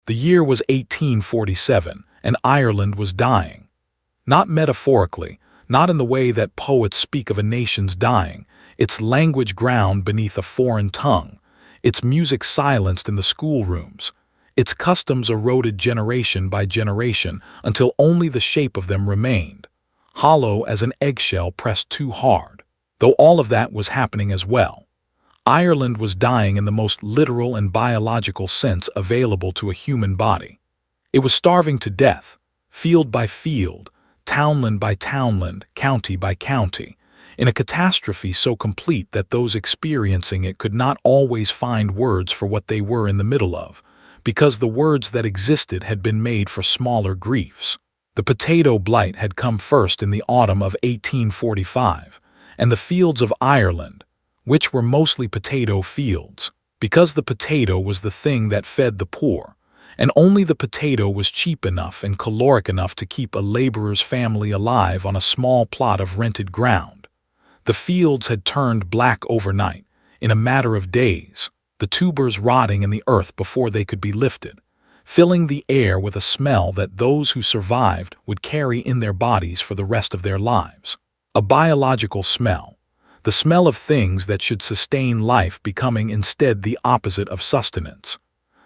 The year was 1847, and Ireland was dying. Not metaphorically, not in the way that poets speak of a nation's dying, its language ground beneath a foreign tongue, its music silenced in the schoolrooms, its customs eroded generation by generation until only the shape of them remained, hollow as an eggshell pressed too hard. Though all of that was happening as well, Ireland was dying in the most literal and biological sense available to a human body. It was starving to death, field by field, townland by townland, county by county, in a catastrophe so complete that those experiencing it could not always find words for what they were in the middle of, because the words that existed had been made for smaller griefs. The potato blight had come first in the autumn of 1845, and the fields of Ireland, which were mostly potato fields, because the potato was the thing that fed the poor, and only the potato was cheap enough and caloric enough to keep a laborer's family alive on a small plot of rented ground. The fields had turned black overnight, in a matter of days, the tubers rotting in the earth before they could be lifted, filling the air with a smell that those who survived would carry in their bodies for the rest of their lives. A biological smell, the smell of things that should sustain life becoming instead the opposite of sustenance.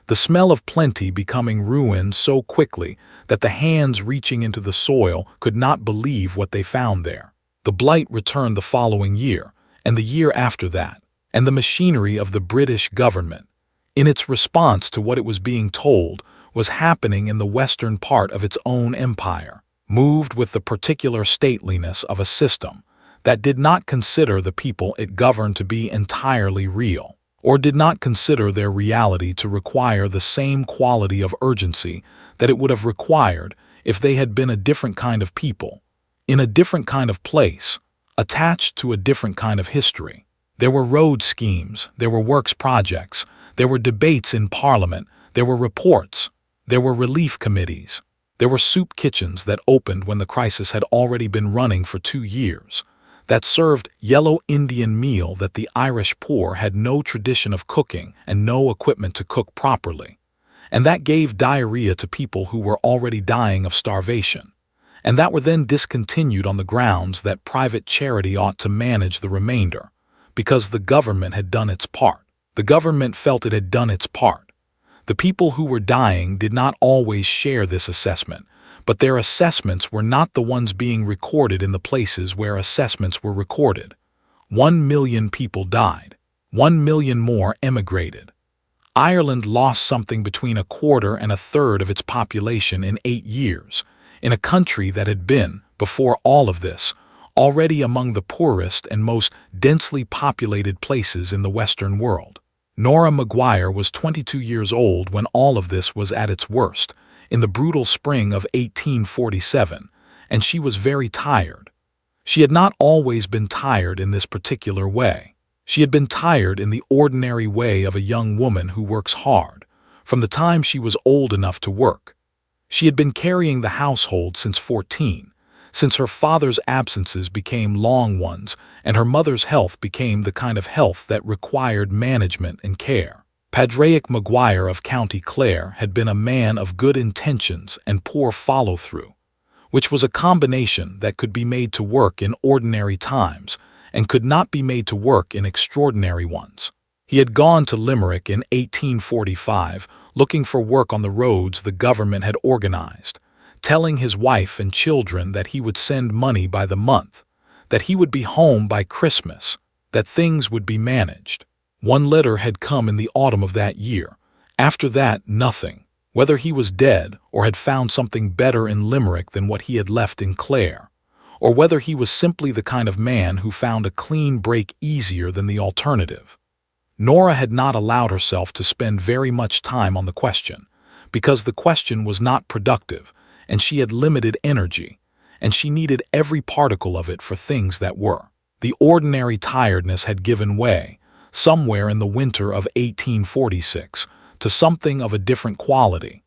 The smell of plenty becoming ruined so quickly that the hands reaching into the soil could not believe what they found there. The blight returned the following year, and the year after that, and the machinery of the British government, in its response to what it was being told, was happening in the western part of its own empire, moved with the particular stateliness of a system that did not consider the people it governed to be entirely real, or did not consider their reality to require the same quality of urgency that it would have required if they had been a different kind of people, in a different kind of place, attached to a different kind of history. There were road schemes, there were works projects, there were debates in Parliament, there were reports, there were relief committees, there were soup kitchens that opened when the crisis had already been running for 2 years, that served yellow Indian meal that the Irish poor had no tradition of cooking and no equipment to cook properly, and that gave diarrhea to people who were already dying of starvation, and that were then discontinued on the grounds that private charity ought to manage the remainder, because the government had done its part. The government felt it had done its part. The people who were dying did not always share this assessment, but their assessments were not the ones being recorded in the places where assessments were recorded. 1 million people died. 1 million more emigrated. Ireland lost something between 1/4 and 1/3 of its population in 8 years, in a country that had been, before all of this, already among the poorest and most densely populated places in the Western world. Nora Maguire was 22 years old when all of this was at its worst, in the brutal spring of 1847, and she was very tired. She had not always been tired in this particular way. She had been tired in the ordinary way of a young woman who works hard, from the time she was old enough to work. She had been carrying the household since 14, since her father's absences became long ones and her mother's health became the kind of health that required management and care. Padraic Maguire of County Clare had been a man of good intentions and poor follow-through, which was a combination that could be made to work in ordinary times and could not be made to work in extraordinary ones. He had gone to Limerick in 1845 looking for work on the roads the government had organized, telling his wife and children that he would send money by the month, that he would be home by Christmas, that things would be managed. 1 letter had come in the autumn of that year. After that, nothing, whether he was dead or had found something better in Limerick than what he had left in Clare, or whether he was simply the kind of man who found a clean break easier than the alternative. Nora had not allowed herself to spend very much time on the question, because the question was not productive, and she had limited energy, and she needed every particle of it for things that were. The ordinary tiredness had given way, somewhere in the winter of 1846, to something of a different quality.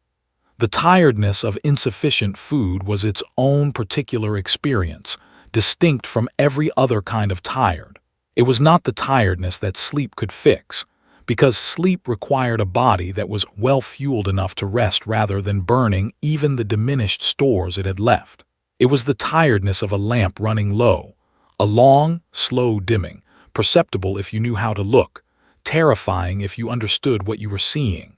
The tiredness of insufficient food was its own particular experience, distinct from every other kind of tired. It was not the tiredness that sleep could fix, because sleep required a body that was well-fueled enough to rest rather than burning even the diminished stores it had left. It was the tiredness of a lamp running low, a long, slow dimming, perceptible if you knew how to look, terrifying if you understood what you were seeing.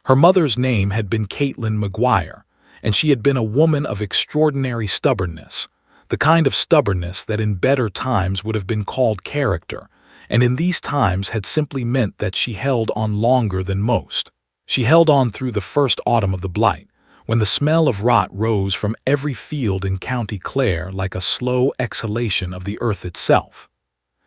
Her mother's name had been Caitlin Maguire, and she had been a woman of extraordinary stubbornness, the kind of stubbornness that in better times would have been called character, and in these times had simply meant that she held on longer than most. She held on through the first autumn of the blight, when the smell of rot rose from every field in County Clare like a slow exhalation of the earth itself.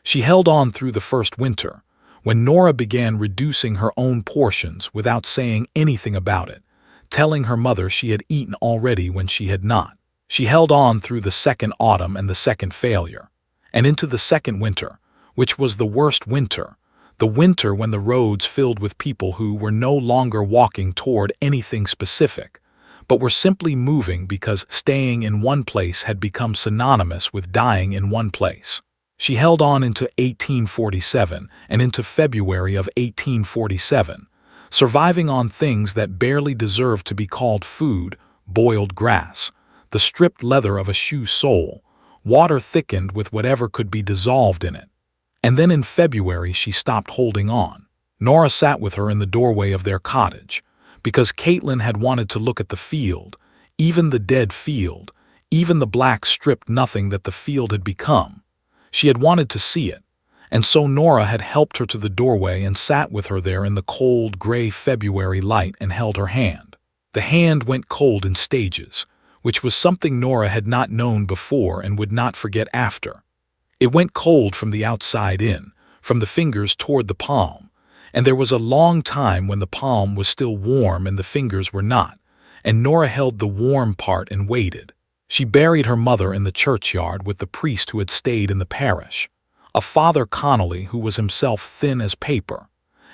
She held on through the first winter, when Nora began reducing her own portions without saying anything about it, telling her mother she had eaten already when she had not. She held on through the second autumn and the second failure, and into the second winter, which was the worst winter, the winter when the roads filled with people who were no longer walking toward anything specific, but were simply moving because staying in one place had become synonymous with dying in one place. She held on into 1847 and into February of 1847, surviving on things that barely deserved to be called food: boiled grass, the stripped leather of a shoe sole, water thickened with whatever could be dissolved in it. And then in February she stopped holding on. Nora sat with her in the doorway of their cottage, because Caitlin had wanted to look at the field, even the dead field, even the black stripped nothing that the field had become. She had wanted to see it, and so Nora had helped her to the doorway and sat with her there in the cold, gray February light and held her hand. The hand went cold in stages, which was something Nora had not known before and would not forget after. It went cold from the outside in, from the fingers toward the palm, and there was a long time when the palm was still warm and the fingers were not, and Nora held the warm part and waited. She buried her mother in the churchyard with the priest who had stayed in the parish, a Father Connolly who was himself thin as paper,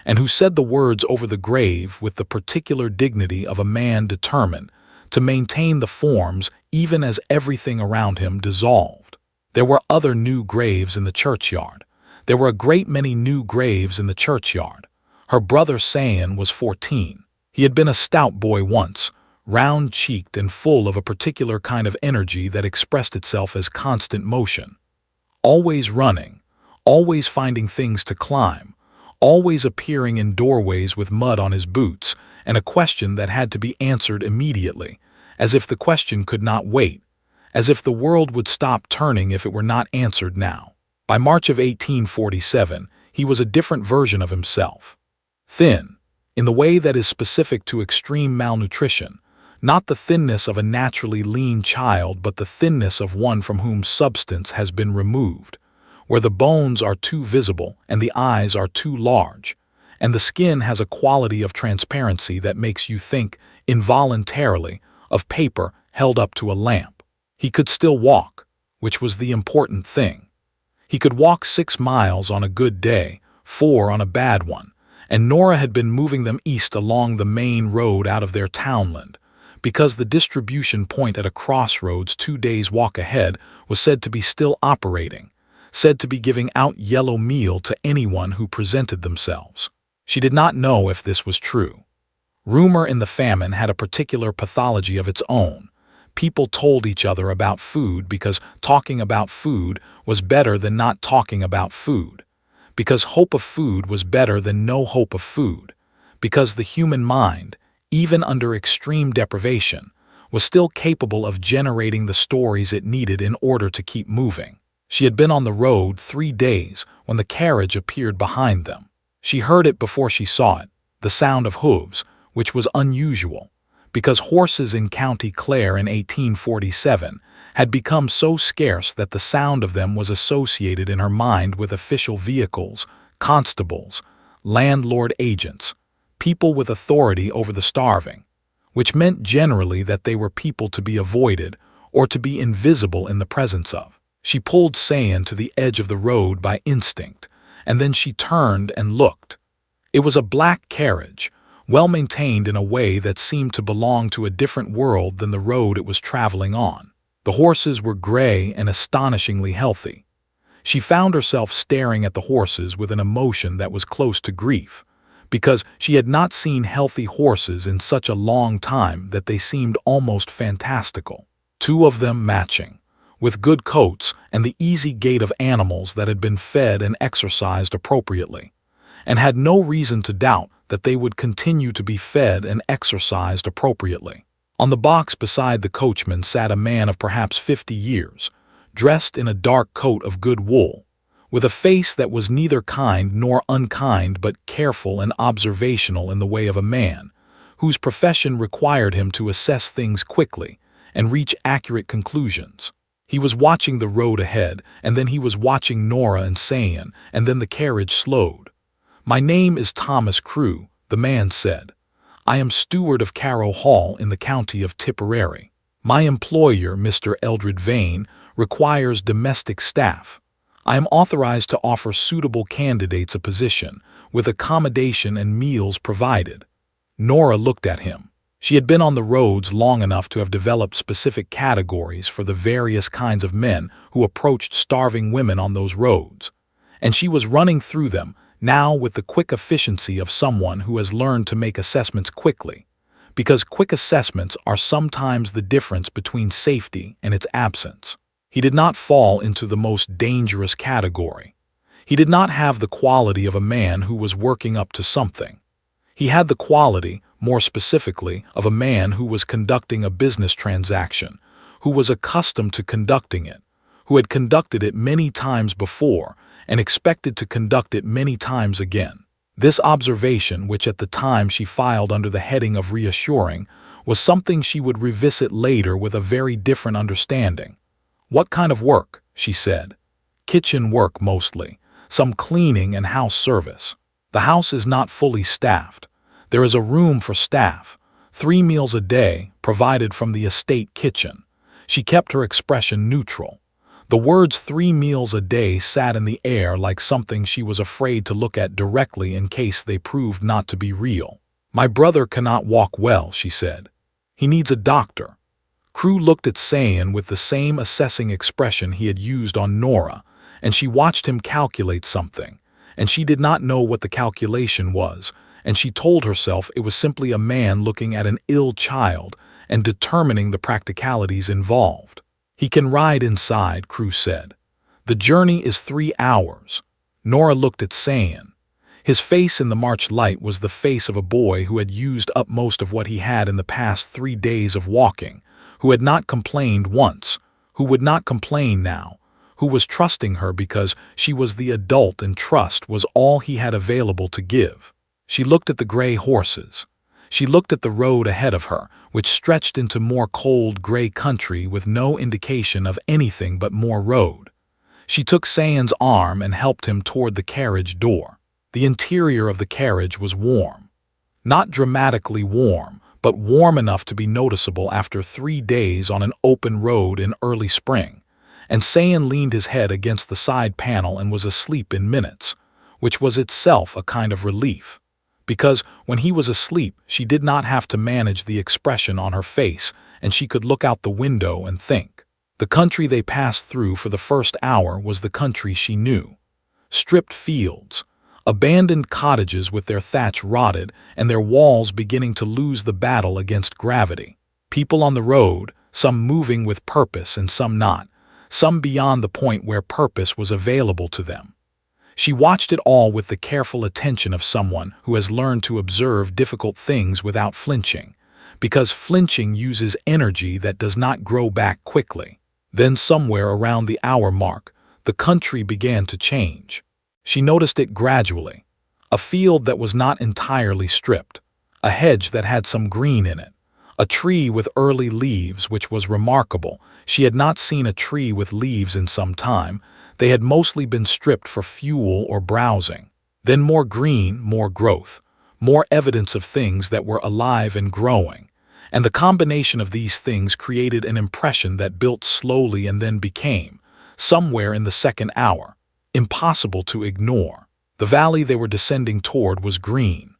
and who said the words over the grave with the particular dignity of a man determined to maintain the forms even as everything around him dissolved. There were other new graves in the churchyard. There were a great many new graves in the churchyard. Her brother Sayan was 14. He had been a stout boy once, round-cheeked and full of a particular kind of energy that expressed itself as constant motion. Always running, always finding things to climb, always appearing in doorways with mud on his boots, and a question that had to be answered immediately, as if the question could not wait, as if the world would stop turning if it were not answered now. By March of 1847, he was a different version of himself. Thin, in the way that is specific to extreme malnutrition, not the thinness of a naturally lean child but the thinness of one from whom substance has been removed, where the bones are too visible and the eyes are too large, and the skin has a quality of transparency that makes you think, involuntarily, of paper held up to a lamp. He could still walk, which was the important thing. He could walk 6 miles on a good day, 4 on a bad one, and Nora had been moving them east along the main road out of their townland, because the distribution point at a crossroads 2 days' walk ahead was said to be still operating, said to be giving out yellow meal to anyone who presented themselves. She did not know if this was true. Rumor in the famine had a particular pathology of its own. People told each other about food because talking about food was better than not talking about food, because hope of food was better than no hope of food, because the human mind, even under extreme deprivation, was still capable of generating the stories it needed in order to keep moving. She had been on the road 3 days when the carriage appeared behind them. She heard it before she saw it, the sound of hooves, which was unusual, because horses in County Clare in 1847 had become so scarce that the sound of them was associated in her mind with official vehicles, constables, landlord agents, people with authority over the starving, which meant generally that they were people to be avoided or to be invisible in the presence of. She pulled Sayan to the edge of the road by instinct, and then she turned and looked. It was a black carriage, well maintained in a way that seemed to belong to a different world than the road it was traveling on. The horses were gray and astonishingly healthy. She found herself staring at the horses with an emotion that was close to grief, because she had not seen healthy horses in such a long time that they seemed almost fantastical. Two of them matching, with good coats and the easy gait of animals that had been fed and exercised appropriately, and had no reason to doubt that they would continue to be fed and exercised appropriately. On the box beside the coachman sat a man of perhaps 50 years, dressed in a dark coat of good wool, with a face that was neither kind nor unkind but careful and observational in the way of a man, whose profession required him to assess things quickly and reach accurate conclusions. He was watching the road ahead, and then he was watching Nora and saying, and then the carriage slowed. "My name is Thomas Crewe," the man said. "I am steward of Carrow Hall in the county of Tipperary. My employer, Mr. Eldred Vane, requires domestic staff. I am authorized to offer suitable candidates a position, with accommodation and meals provided." Nora looked at him. She had been on the roads long enough to have developed specific categories for the various kinds of men who approached starving women on those roads, and she was running through them now with the quick efficiency of someone who has learned to make assessments quickly, because quick assessments are sometimes the difference between safety and its absence. He did not fall into the most dangerous category. He did not have the quality of a man who was working up to something. He had the quality, more specifically, of a man who was conducting a business transaction, who was accustomed to conducting it, who had conducted it many times before and expected to conduct it many times again. This observation, which at the time she filed under the heading of reassuring, was something she would revisit later with a very different understanding. "What kind of work?" she said. "Kitchen work mostly, some cleaning and house service. The house is not fully staffed. There is a room for staff, 3 meals a day provided from the estate kitchen." She kept her expression neutral. The words 3 meals a day sat in the air like something she was afraid to look at directly in case they proved not to be real. "My brother cannot walk well," she said. "He needs a doctor." Crewe looked at Sayan with the same assessing expression he had used on Nora, and she watched him calculate something, and she did not know what the calculation was, and she told herself it was simply a man looking at an ill child and determining the practicalities involved. "He can ride inside," Crewe said. "The journey is 3 hours. Nora looked at Sayan. His face in the March light was the face of a boy who had used up most of what he had in the past 3 days of walking, who had not complained once, who would not complain now, who was trusting her because she was the adult and trust was all he had available to give. She looked at the gray horses. She looked at the road ahead of her, which stretched into more cold gray country with no indication of anything but more road. She took Sayan's arm and helped him toward the carriage door. The interior of the carriage was warm. Not dramatically warm, but warm enough to be noticeable after 3 days on an open road in early spring, and Sayan leaned his head against the side panel and was asleep in minutes, which was itself a kind of relief, because when he was asleep she did not have to manage the expression on her face and she could look out the window and think. The country they passed through for the first hour was the country she knew. Stripped fields, abandoned cottages with their thatch rotted and their walls beginning to lose the battle against gravity. People on the road, some moving with purpose and some not, some beyond the point where purpose was available to them. She watched it all with the careful attention of someone who has learned to observe difficult things without flinching, because flinching uses energy that does not grow back quickly. Then somewhere around the hour mark, the country began to change. She noticed it gradually. A field that was not entirely stripped, a hedge that had some green in it, a tree with early leaves which was remarkable. She had not seen a tree with leaves in some time. They had mostly been stripped for fuel or browsing. Then more green, more growth, more evidence of things that were alive and growing. And the combination of these things created an impression that built slowly and then became, somewhere in the second hour, impossible to ignore. The valley they were descending toward was green.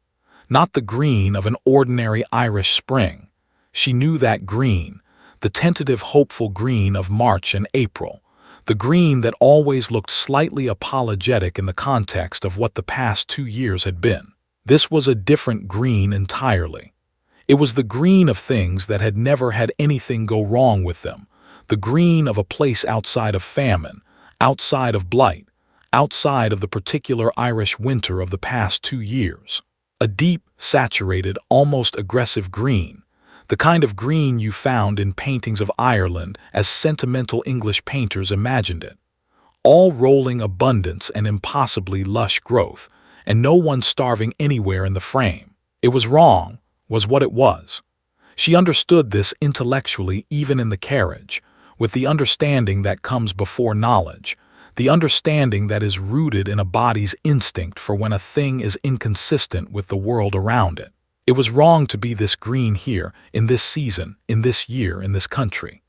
Not the green of an ordinary Irish spring. She knew that green, the tentative hopeful green of March and April, the green that always looked slightly apologetic in the context of what the past 2 years had been. This was a different green entirely. It was the green of things that had never had anything go wrong with them, the green of a place outside of famine, outside of blight, outside of the particular Irish winter of the past 2 years. A deep, saturated, almost aggressive green, the kind of green you found in paintings of Ireland as sentimental English painters imagined it. All rolling abundance and impossibly lush growth, and no one starving anywhere in the frame. It was wrong, was what it was. She understood this intellectually even in the carriage, with the understanding that comes before knowledge, the understanding that is rooted in a body's instinct for when a thing is inconsistent with the world around it. It was wrong to be this green here, in this season, in this year, in this country.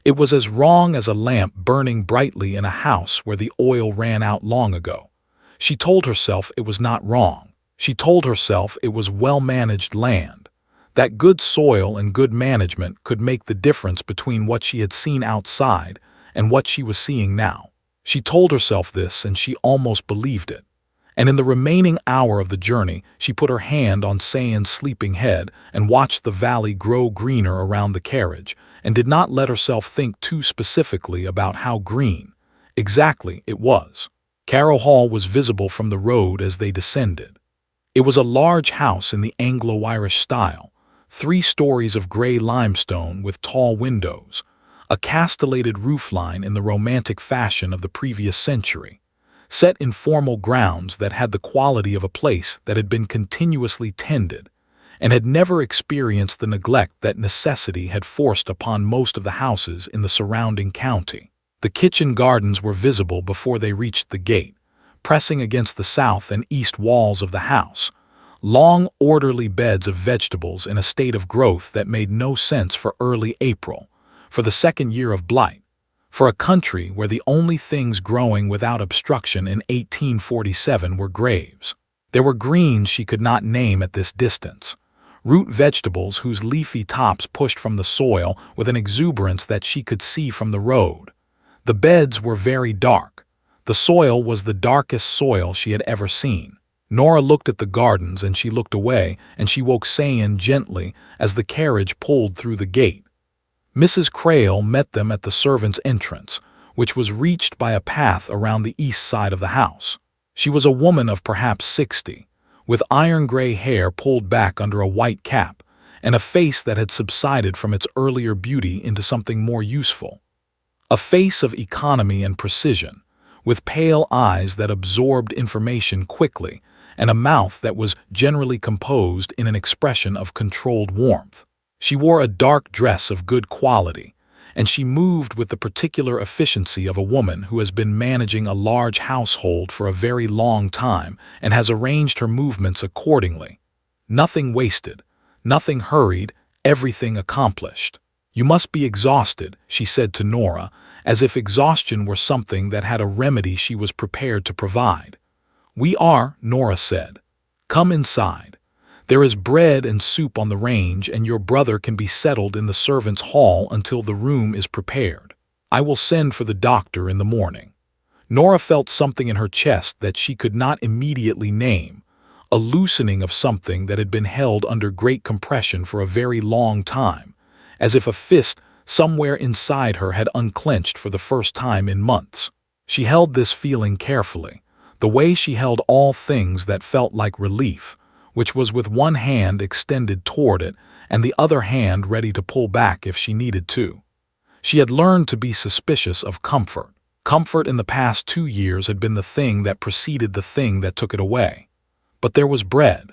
It was as wrong as a lamp burning brightly in a house where the oil ran out long ago. She told herself it was not wrong. She told herself it was well-managed land, that good soil and good management could make the difference between what she had seen outside and what she was seeing now. She told herself this and she almost believed it. And in the remaining hour of the journey, she put her hand on Sayan's sleeping head and watched the valley grow greener around the carriage, and did not let herself think too specifically about how green, exactly, it was. Carrow Hall was visible from the road as they descended. It was a large house in the Anglo-Irish style, 3 stories of grey limestone with tall windows, a castellated roofline in the romantic fashion of the previous century, set in formal grounds that had the quality of a place that had been continuously tended, and had never experienced the neglect that necessity had forced upon most of the houses in the surrounding county. The kitchen gardens were visible before they reached the gate, pressing against the south and east walls of the house, long, orderly beds of vegetables in a state of growth that made no sense for early April, for the second year of blight, for a country where the only things growing without obstruction in 1847 were graves. There were greens she could not name at this distance, root vegetables whose leafy tops pushed from the soil with an exuberance that she could see from the road. The beds were very dark. The soil was the darkest soil she had ever seen. Nora looked at the gardens and she looked away, and she woke Sayan gently as the carriage pulled through the gate. Mrs. Crewe met them at the servants' entrance, which was reached by a path around the east side of the house. She was a woman of perhaps 60, with iron-gray hair pulled back under a white cap, and a face that had subsided from its earlier beauty into something more useful. A face of economy and precision, with pale eyes that absorbed information quickly, and a mouth that was generally composed in an expression of controlled warmth. She wore a dark dress of good quality, and she moved with the particular efficiency of a woman who has been managing a large household for a very long time and has arranged her movements accordingly. Nothing wasted, nothing hurried, everything accomplished. "You must be exhausted," she said to Nora, as if exhaustion were something that had a remedy she was prepared to provide. "We are," Nora said. "Come inside. There is bread and soup on the range, and your brother can be settled in the servants' hall until the room is prepared. I will send for the doctor in the morning." Nora felt something in her chest that she could not immediately name, a loosening of something that had been held under great compression for a very long time, as if a fist somewhere inside her had unclenched for the first time in months. She held this feeling carefully, the way she held all things that felt like relief, which was with one hand extended toward it and the other hand ready to pull back if she needed to. She had learned to be suspicious of comfort. Comfort in the past 2 years had been the thing that preceded the thing that took it away. But there was bread.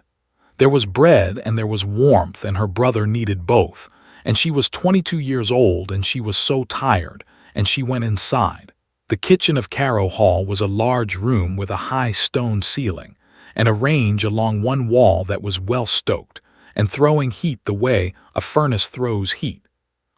There was bread and there was warmth, and her brother needed both, and she was 22 years old and she was so tired, and she went inside. The kitchen of Carrow Hall was a large room with a high stone ceiling, and a range along one wall that was well stoked, and throwing heat the way a furnace throws heat,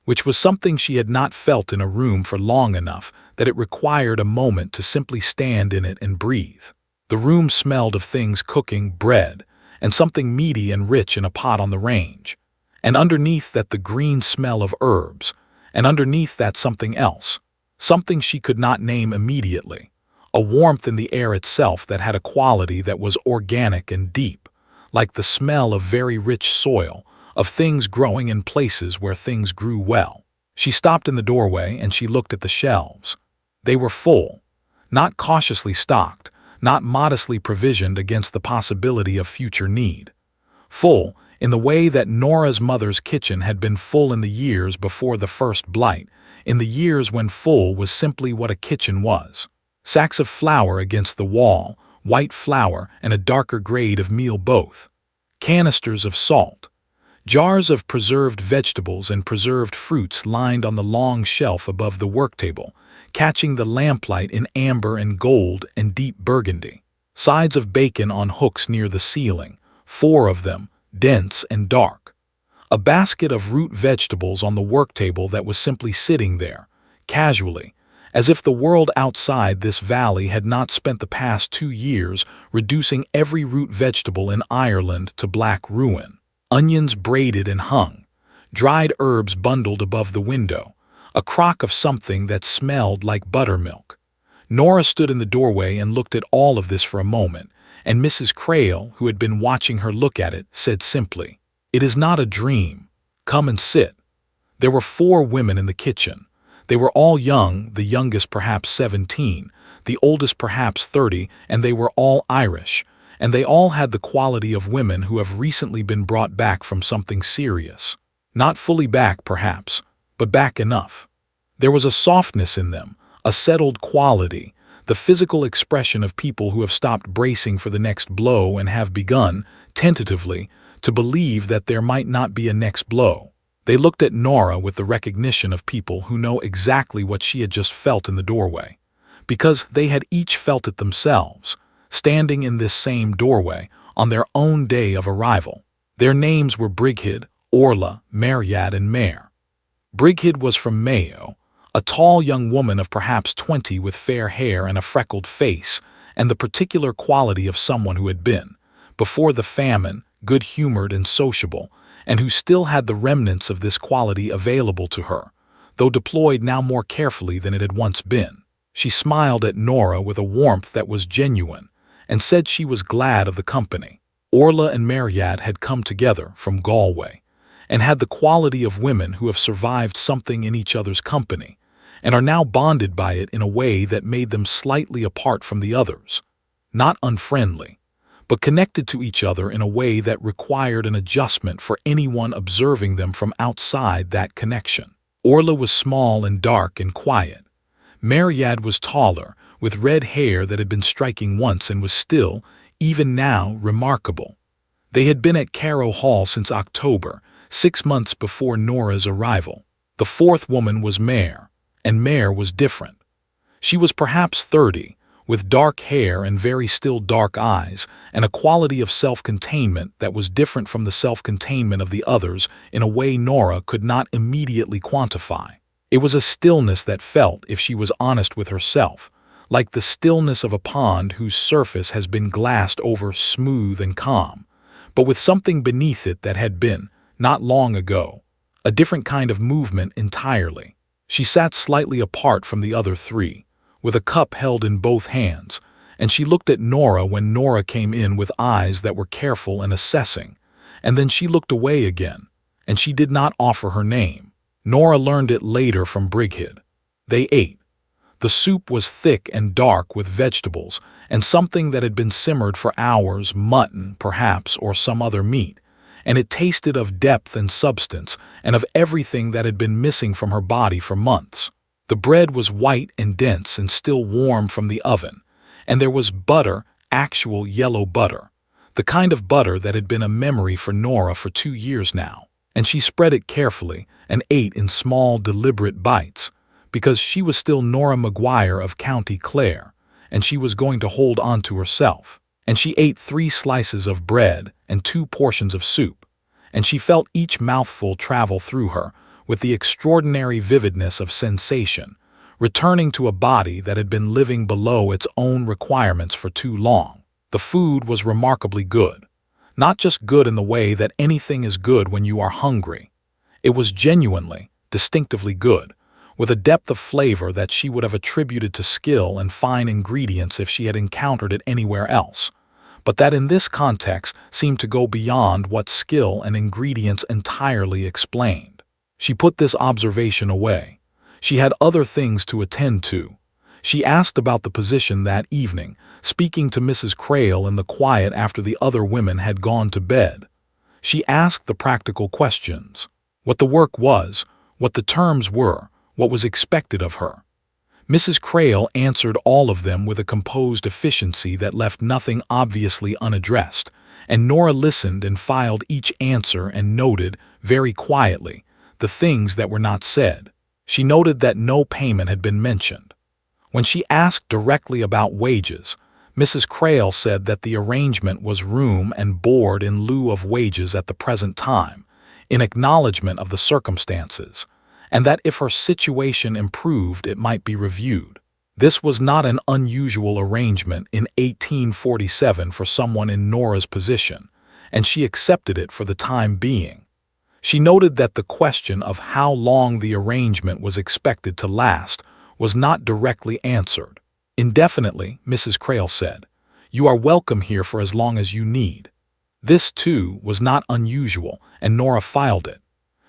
which was something she had not felt in a room for long enough that it required a moment to simply stand in it and breathe. The room smelled of things cooking, bread, and something meaty and rich in a pot on the range, and underneath that the green smell of herbs, and underneath that something else, something she could not name immediately, a warmth in the air itself that had a quality that was organic and deep, like the smell of very rich soil, of things growing in places where things grew well. She stopped in the doorway and she looked at the shelves. They were full, not cautiously stocked, not modestly provisioned against the possibility of future need. Full, in the way that Nora's mother's kitchen had been full in the years before the first blight, in the years when full was simply what a kitchen was. Sacks of flour against the wall, white flour and a darker grade of meal both. Canisters of salt. Jars of preserved vegetables and preserved fruits lined on the long shelf above the work table, catching the lamplight in amber and gold and deep burgundy. Sides of bacon on hooks near the ceiling, 4 of them, dense and dark. A basket of root vegetables on the work table that was simply sitting there, casually, as if the world outside this valley had not spent the past 2 years reducing every root vegetable in Ireland to black ruin. Onions braided and hung, dried herbs bundled above the window, a crock of something that smelled like buttermilk. Nora stood in the doorway and looked at all of this for a moment, and Mrs. Crewe, who had been watching her look at it, said simply, "It is not a dream. Come and sit." There were 4 women in the kitchen. They were all young, the youngest perhaps 17, the oldest perhaps 30, and they were all Irish, and they all had the quality of women who have recently been brought back from something serious. Not fully back, perhaps, but back enough. There was a softness in them, a settled quality, the physical expression of people who have stopped bracing for the next blow and have begun, tentatively, to believe that there might not be a next blow. They looked at Nora with the recognition of people who know exactly what she had just felt in the doorway, because they had each felt it themselves, standing in this same doorway on their own day of arrival. Their names were Brigid, Orla, Mariad, and Mare. Brigid was from Mayo, a tall young woman of perhaps 20 with fair hair and a freckled face, and the particular quality of someone who had been, before the famine, good-humored and sociable, and who still had the remnants of this quality available to her, though deployed now more carefully than it had once been. She smiled at Nora with a warmth that was genuine, and said she was glad of the company. Orla and Mariad had come together from Galway, and had the quality of women who have survived something in each other's company, and are now bonded by it in a way that made them slightly apart from the others, not unfriendly, but connected to each other in a way that required an adjustment for anyone observing them from outside that connection. Orla was small and dark and quiet. Mariad was taller, with red hair that had been striking once and was still, even now, remarkable. They had been at Carrow Hall since October, 6 months before Nora's arrival. The 4th woman was Mare, and Mare was different. She was perhaps 30, with dark hair and very still dark eyes, and a quality of self-containment that was different from the self-containment of the others in a way Nora could not immediately quantify. It was a stillness that felt, if she was honest with herself, like the stillness of a pond whose surface has been glassed over smooth and calm, but with something beneath it that had been, not long ago, a different kind of movement entirely. She sat slightly apart from the other 3, with a cup held in both hands, and she looked at Nora when Nora came in with eyes that were careful and assessing, and then she looked away again, and she did not offer her name. Nora learned it later from Brigid. They ate. The soup was thick and dark with vegetables, and something that had been simmered for hours, mutton, perhaps, or some other meat, and it tasted of depth and substance, and of everything that had been missing from her body for months. The bread was white and dense and still warm from the oven, and there was butter, actual yellow butter, the kind of butter that had been a memory for Nora for 2 years now, and she spread it carefully and ate in small, deliberate bites, because she was still Nora Maguire of County Clare, and she was going to hold on to herself. And she ate 3 slices of bread and 2 portions of soup, and she felt each mouthful travel through her with the extraordinary vividness of sensation, returning to a body that had been living below its own requirements for too long. The food was remarkably good, not just good in the way that anything is good when you are hungry. It was genuinely, distinctively good, with a depth of flavor that she would have attributed to skill and fine ingredients if she had encountered it anywhere else, but that in this context seemed to go beyond what skill and ingredients entirely explained. She put this observation away. She had other things to attend to. She asked about the position that evening, speaking to Mrs. Crewe in the quiet after the other women had gone to bed. She asked the practical questions. What the work was, what the terms were, what was expected of her. Mrs. Crewe answered all of them with a composed efficiency that left nothing obviously unaddressed, and Nora listened and filed each answer and noted, very quietly, the things that were not said. She noted that no payment had been mentioned. When she asked directly about wages, Mrs. Crewe said that the arrangement was room and board in lieu of wages at the present time, in acknowledgement of the circumstances, and that if her situation improved it might be reviewed. This was not an unusual arrangement in 1847 for someone in Nora's position, and she accepted it for the time being. She noted that the question of how long the arrangement was expected to last was not directly answered. Indefinitely, Mrs. Crewe said. You are welcome here for as long as you need. This, too, was not unusual, and Nora filed it.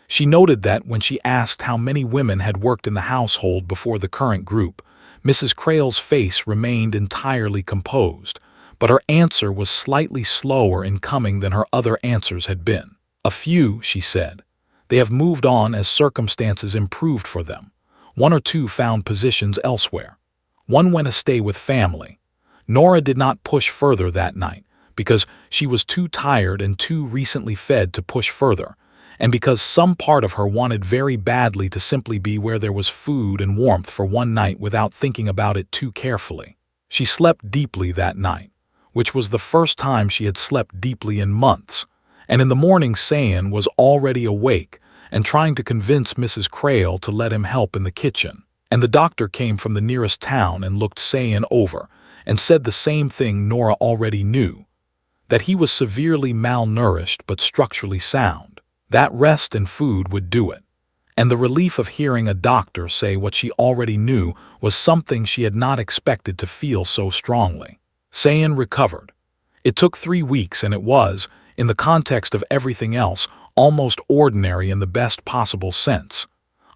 She noted that when she asked how many women had worked in the household before the current group, Mrs. Crewe's face remained entirely composed, but her answer was slightly slower in coming than her other answers had been. A few, she said. They have moved on as circumstances improved for them. One or two found positions elsewhere. One went to stay with family. Nora did not push further that night, because she was too tired and too recently fed to push further, and because some part of her wanted very badly to simply be where there was food and warmth for one night without thinking about it too carefully. She slept deeply that night, which was the first time she had slept deeply in months, and in the morning Sayan was already awake and trying to convince Mrs. Crewe to let him help in the kitchen. And the doctor came from the nearest town and looked Sayan over and said the same thing Nora already knew, that he was severely malnourished but structurally sound. That rest and food would do it. And the relief of hearing a doctor say what she already knew was something she had not expected to feel so strongly. Sayan recovered. It took 3 weeks, and it was, in the context of everything else, almost ordinary in the best possible sense.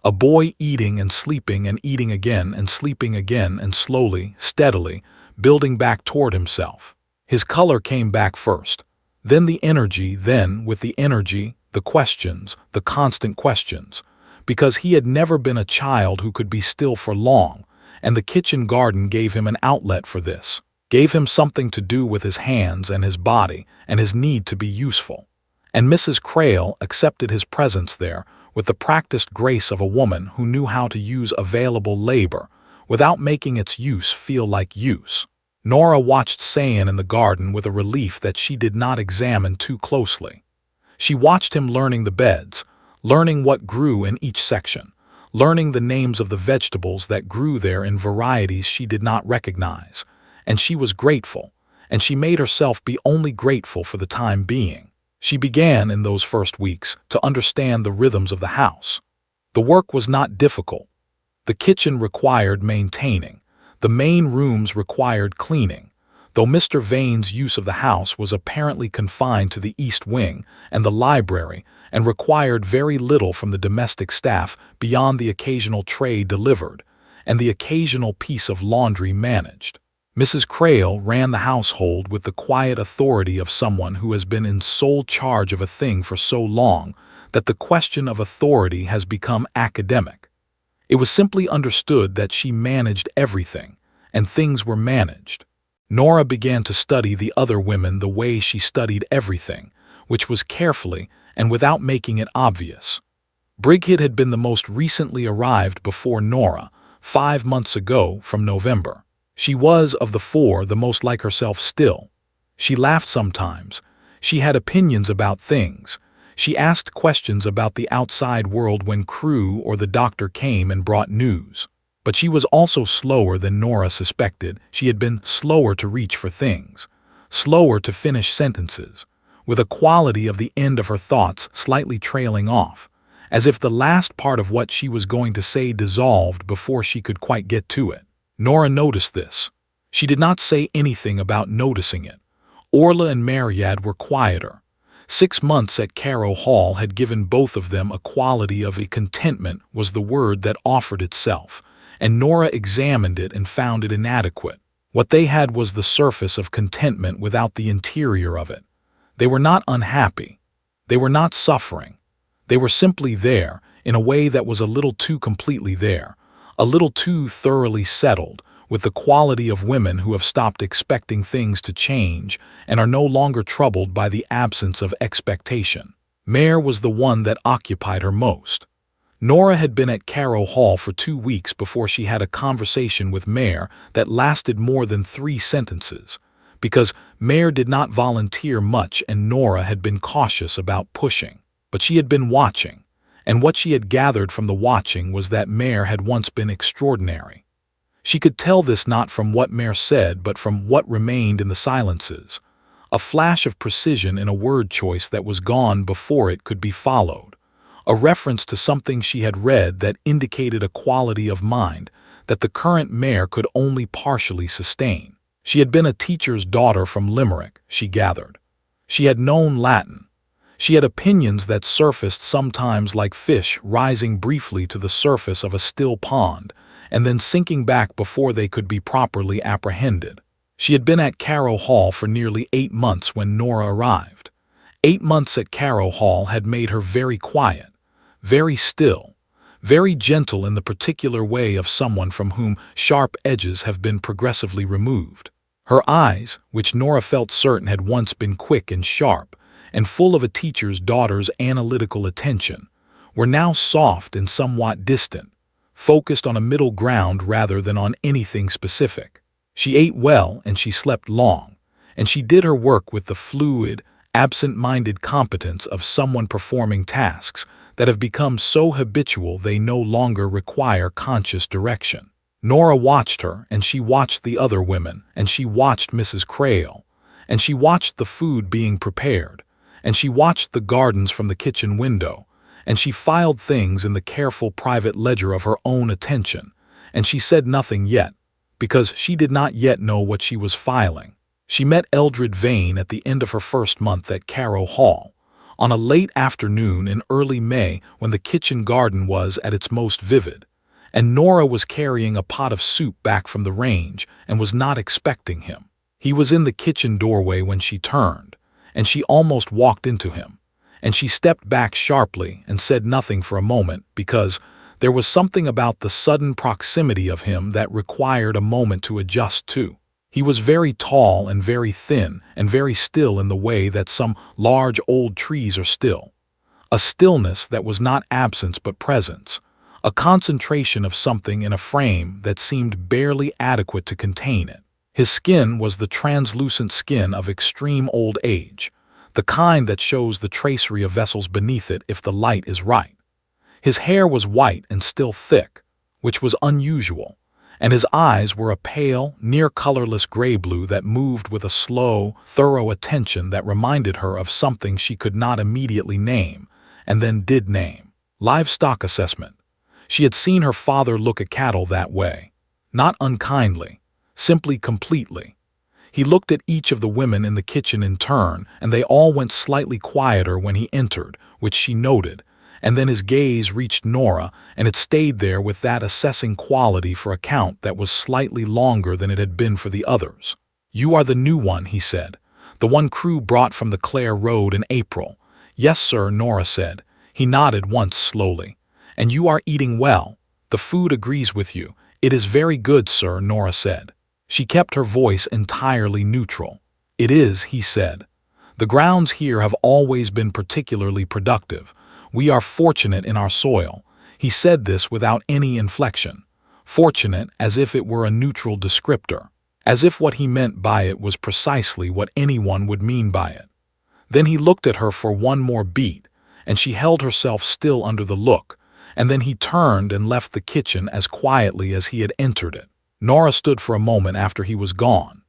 A boy eating and sleeping and eating again and sleeping again and slowly, steadily, building back toward himself. His color came back first, then the energy, then, with the energy, the questions, the constant questions, because he had never been a child who could be still for long, and the kitchen garden gave him an outlet for this, gave him something to do with his hands and his body and his need to be useful. And Mrs. Crewe accepted his presence there with the practiced grace of a woman who knew how to use available labor without making its use feel like use. Nora watched Sayan in the garden with a relief that she did not examine too closely. She watched him learning the beds, learning what grew in each section, learning the names of the vegetables that grew there in varieties she did not recognize, and she was grateful, and she made herself be only grateful for the time being. She began, in those first weeks, to understand the rhythms of the house. The work was not difficult. The kitchen required maintaining. The main rooms required cleaning, though Mr. Vane's use of the house was apparently confined to the east wing and the library and required very little from the domestic staff beyond the occasional tray delivered and the occasional piece of laundry managed. Mrs. Crewe ran the household with the quiet authority of someone who has been in sole charge of a thing for so long that the question of authority has become academic. It was simply understood that she managed everything, and things were managed. Nora began to study the other women the way she studied everything, which was carefully and without making it obvious. Brigid had been the most recently arrived before Nora, 5 months ago from November. She was, of the four, the most like herself still. She laughed sometimes. She had opinions about things. She asked questions about the outside world when Crewe or the doctor came and brought news. But she was also slower than Nora suspected. She had been slower to reach for things, slower to finish sentences, with a quality of the end of her thoughts slightly trailing off, as if the last part of what she was going to say dissolved before she could quite get to it. Nora noticed this. She did not say anything about noticing it, Orla and Mariad were quieter. 6 months at Carrow Hall had given both of them a quality of contentment was the word that offered itself, and Nora examined it and found it inadequate. What they had was the surface of contentment without the interior of it. They were not unhappy. They were not suffering. They were simply there, in a way that was a little too completely there, a little too thoroughly settled, with the quality of women who have stopped expecting things to change and are no longer troubled by the absence of expectation. Mare was the one that occupied her most. Nora had been at Carrow Hall for 2 weeks before she had a conversation with Mare that lasted more than 3 sentences, because Mare did not volunteer much and Nora had been cautious about pushing. But she had been watching, and what she had gathered from the watching was that Mare had once been extraordinary. She could tell this not from what Mare said but from what remained in the silences, a flash of precision in a word choice that was gone before it could be followed, a reference to something she had read that indicated a quality of mind that the current Mare could only partially sustain. She had been a teacher's daughter from Limerick, she gathered. She had known Latin. She had opinions that surfaced sometimes like fish rising briefly to the surface of a still pond, and then sinking back before they could be properly apprehended. She had been at Carrow Hall for nearly 8 months when Nora arrived. 8 months at Carrow Hall had made her very quiet, very still, very gentle in the particular way of someone from whom sharp edges have been progressively removed. Her eyes, which Nora felt certain had once been quick and sharp, and full of a teacher's daughter's analytical attention, were now soft and somewhat distant, focused on a middle ground rather than on anything specific. She ate well and she slept long, and she did her work with the fluid, absent-minded competence of someone performing tasks that have become so habitual they no longer require conscious direction. Nora watched her, and she watched the other women, and she watched Mrs. Crewe, and she watched the food being prepared, and she watched the gardens from the kitchen window, and she filed things in the careful private ledger of her own attention, and she said nothing yet, because she did not yet know what she was filing. She met Eldred Vane at the end of her first month at Carrow Hall, on a late afternoon in early May when the kitchen garden was at its most vivid, and Nora was carrying a pot of soup back from the range and was not expecting him. He was in the kitchen doorway when she turned, and she almost walked into him, and she stepped back sharply and said nothing for a moment because there was something about the sudden proximity of him that required a moment to adjust to. He was very tall and very thin and very still in the way that some large old trees are still. A stillness that was not absence but presence, a concentration of something in a frame that seemed barely adequate to contain it. His skin was the translucent skin of extreme old age, the kind that shows the tracery of vessels beneath it if the light is right. His hair was white and still thick, which was unusual, and his eyes were a pale, near-colorless gray-blue that moved with a slow, thorough attention that reminded her of something she could not immediately name, and then did name. Livestock assessment. She had seen her father look at cattle that way, not unkindly, simply completely. He looked at each of the women in the kitchen in turn, and they all went slightly quieter when he entered, which she noted, and then his gaze reached Nora, and it stayed there with that assessing quality for a count that was slightly longer than it had been for the others. "You are the new one," he said, "the one Crewe brought from the Clare Road in April." "Yes, sir," Nora said. He nodded once slowly. "And you are eating well. The food agrees with you." "It is very good, sir," Nora said. She kept her voice entirely neutral. "It is," he said. "The grounds here have always been particularly productive. We are fortunate in our soil." He said this without any inflection. Fortunate as if it were a neutral descriptor, as if what he meant by it was precisely what anyone would mean by it. Then he looked at her for one more beat, and she held herself still under the look, and then he turned and left the kitchen as quietly as he had entered it. Nora stood for a moment after he was gone.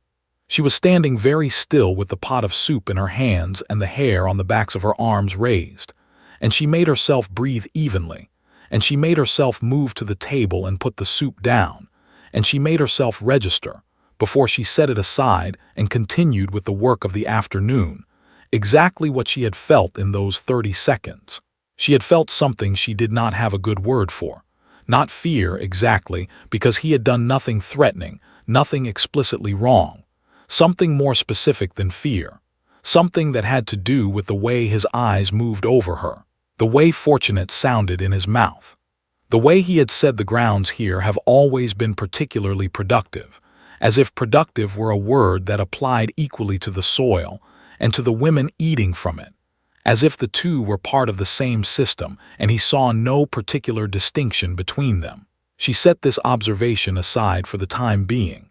She was standing very still with the pot of soup in her hands and the hair on the backs of her arms raised, and she made herself breathe evenly, and she made herself move to the table and put the soup down, and she made herself register, before she set it aside and continued with the work of the afternoon, exactly what she had felt in those 30 seconds. She had felt something she did not have a good word for. Not fear, exactly, because he had done nothing threatening, nothing explicitly wrong. Something more specific than fear. Something that had to do with the way his eyes moved over her, the way fortunate sounded in his mouth. The way he had said the grounds here have always been particularly productive, as if productive were a word that applied equally to the soil and to the women eating from it, as if the two were part of the same system and he saw no particular distinction between them. She set this observation aside for the time being.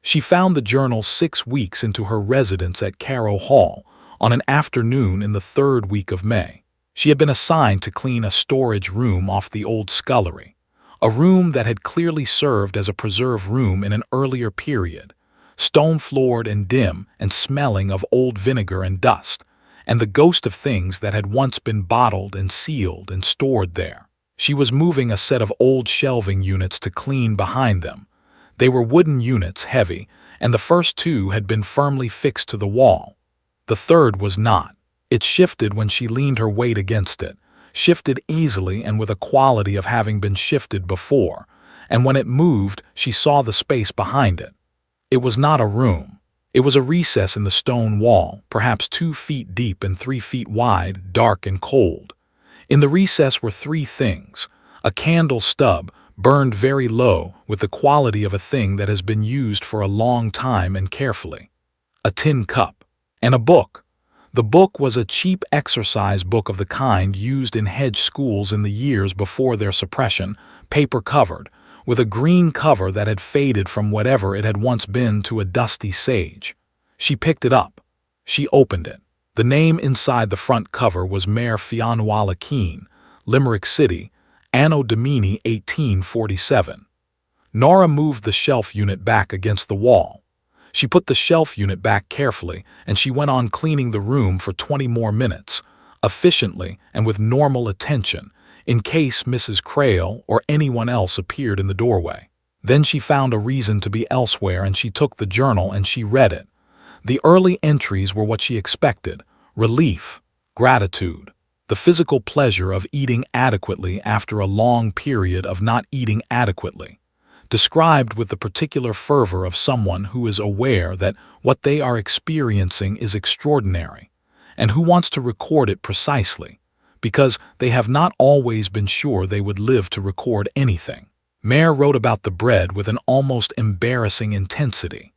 She found the journal 6 weeks into her residence at Carrow Hall on an afternoon in the 3rd week of May. She had been assigned to clean a storage room off the old scullery, a room that had clearly served as a preserve room in an earlier period, stone-floored and dim and smelling of old vinegar and dust, and the ghost of things that had once been bottled and sealed and stored there. She was moving a set of old shelving units to clean behind them. They were wooden units, heavy, and the first 2 had been firmly fixed to the wall. The 3rd was not. It shifted when she leaned her weight against it, shifted easily and with a quality of having been shifted before, and when it moved, she saw the space behind it. It was not a room. It was a recess in the stone wall, perhaps 2 feet deep and 3 feet wide, dark and cold. In the recess were 3 things: a candle stub, burned very low with the quality of a thing that has been used for a long time and carefully, a tin cup, and a book. The book was a cheap exercise book of the kind used in hedge schools in the years before their suppression, paper-covered, with a green cover that had faded from whatever it had once been to a dusty sage. She picked it up. She opened it. The name inside the front cover was Mayor Fionnuala Keane, Limerick City, Anno Domini 1847. Nora moved the shelf unit back against the wall. She put the shelf unit back carefully, and she went on cleaning the room for 20 more minutes, efficiently and with normal attention, in case Mrs. Crewe or anyone else appeared in the doorway. Then she found a reason to be elsewhere, and she took the journal and she read it. The early entries were what she expected: relief, gratitude, the physical pleasure of eating adequately after a long period of not eating adequately, described with the particular fervor of someone who is aware that what they are experiencing is extraordinary, and who wants to record it precisely, because they have not always been sure they would live to record anything. Mayor wrote about the bread with an almost embarrassing intensity.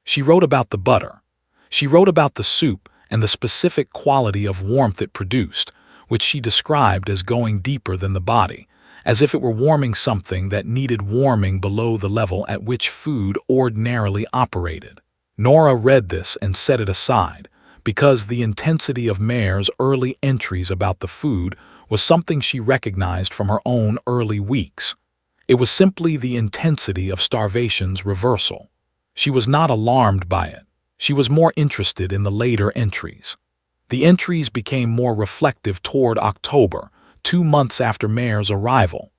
She wrote about the butter. She wrote about the soup and the specific quality of warmth it produced, which she described as going deeper than the body, as if it were warming something that needed warming below the level at which food ordinarily operated. Nora read this and set it aside, because the intensity of Mayor's early entries about the food was something she recognized from her own early weeks. It was simply the intensity of starvation's reversal. She was not alarmed by it. She was more interested in the later entries. The entries became more reflective toward October, 2 months after Mayor's arrival.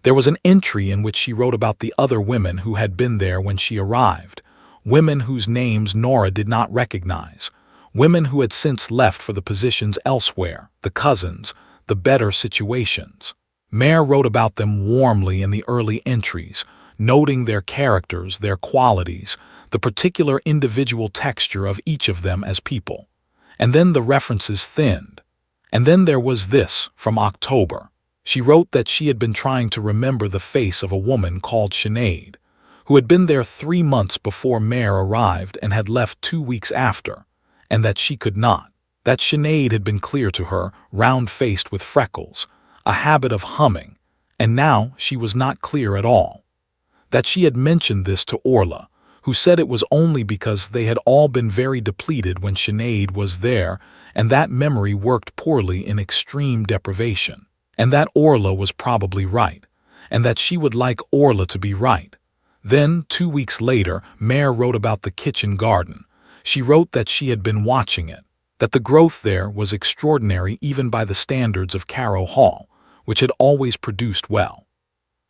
There was an entry in which she wrote about the other women who had been there when she arrived, women whose names Nora did not recognize, women who had since left for the positions elsewhere, the cousins, the better situations. Mayor wrote about them warmly in the early entries, noting their characters, their qualities, the particular individual texture of each of them as people. And then the references thinned. And then there was this, from October. She wrote that she had been trying to remember the face of a woman called Sinead, who had been there 3 months before Mayor arrived and had left 2 weeks after, and that she could not. That Sinead had been clear to her, round-faced with freckles, a habit of humming, and now she was not clear at all. That she had mentioned this to Orla, who said it was only because they had all been very depleted when Sinead was there, and that memory worked poorly in extreme deprivation, and that Orla was probably right, and that she would like Orla to be right. Then, 2 weeks later, Mayor wrote about the kitchen garden. She wrote that she had been watching it, that the growth there was extraordinary even by the standards of Carrow Hall, which had always produced well.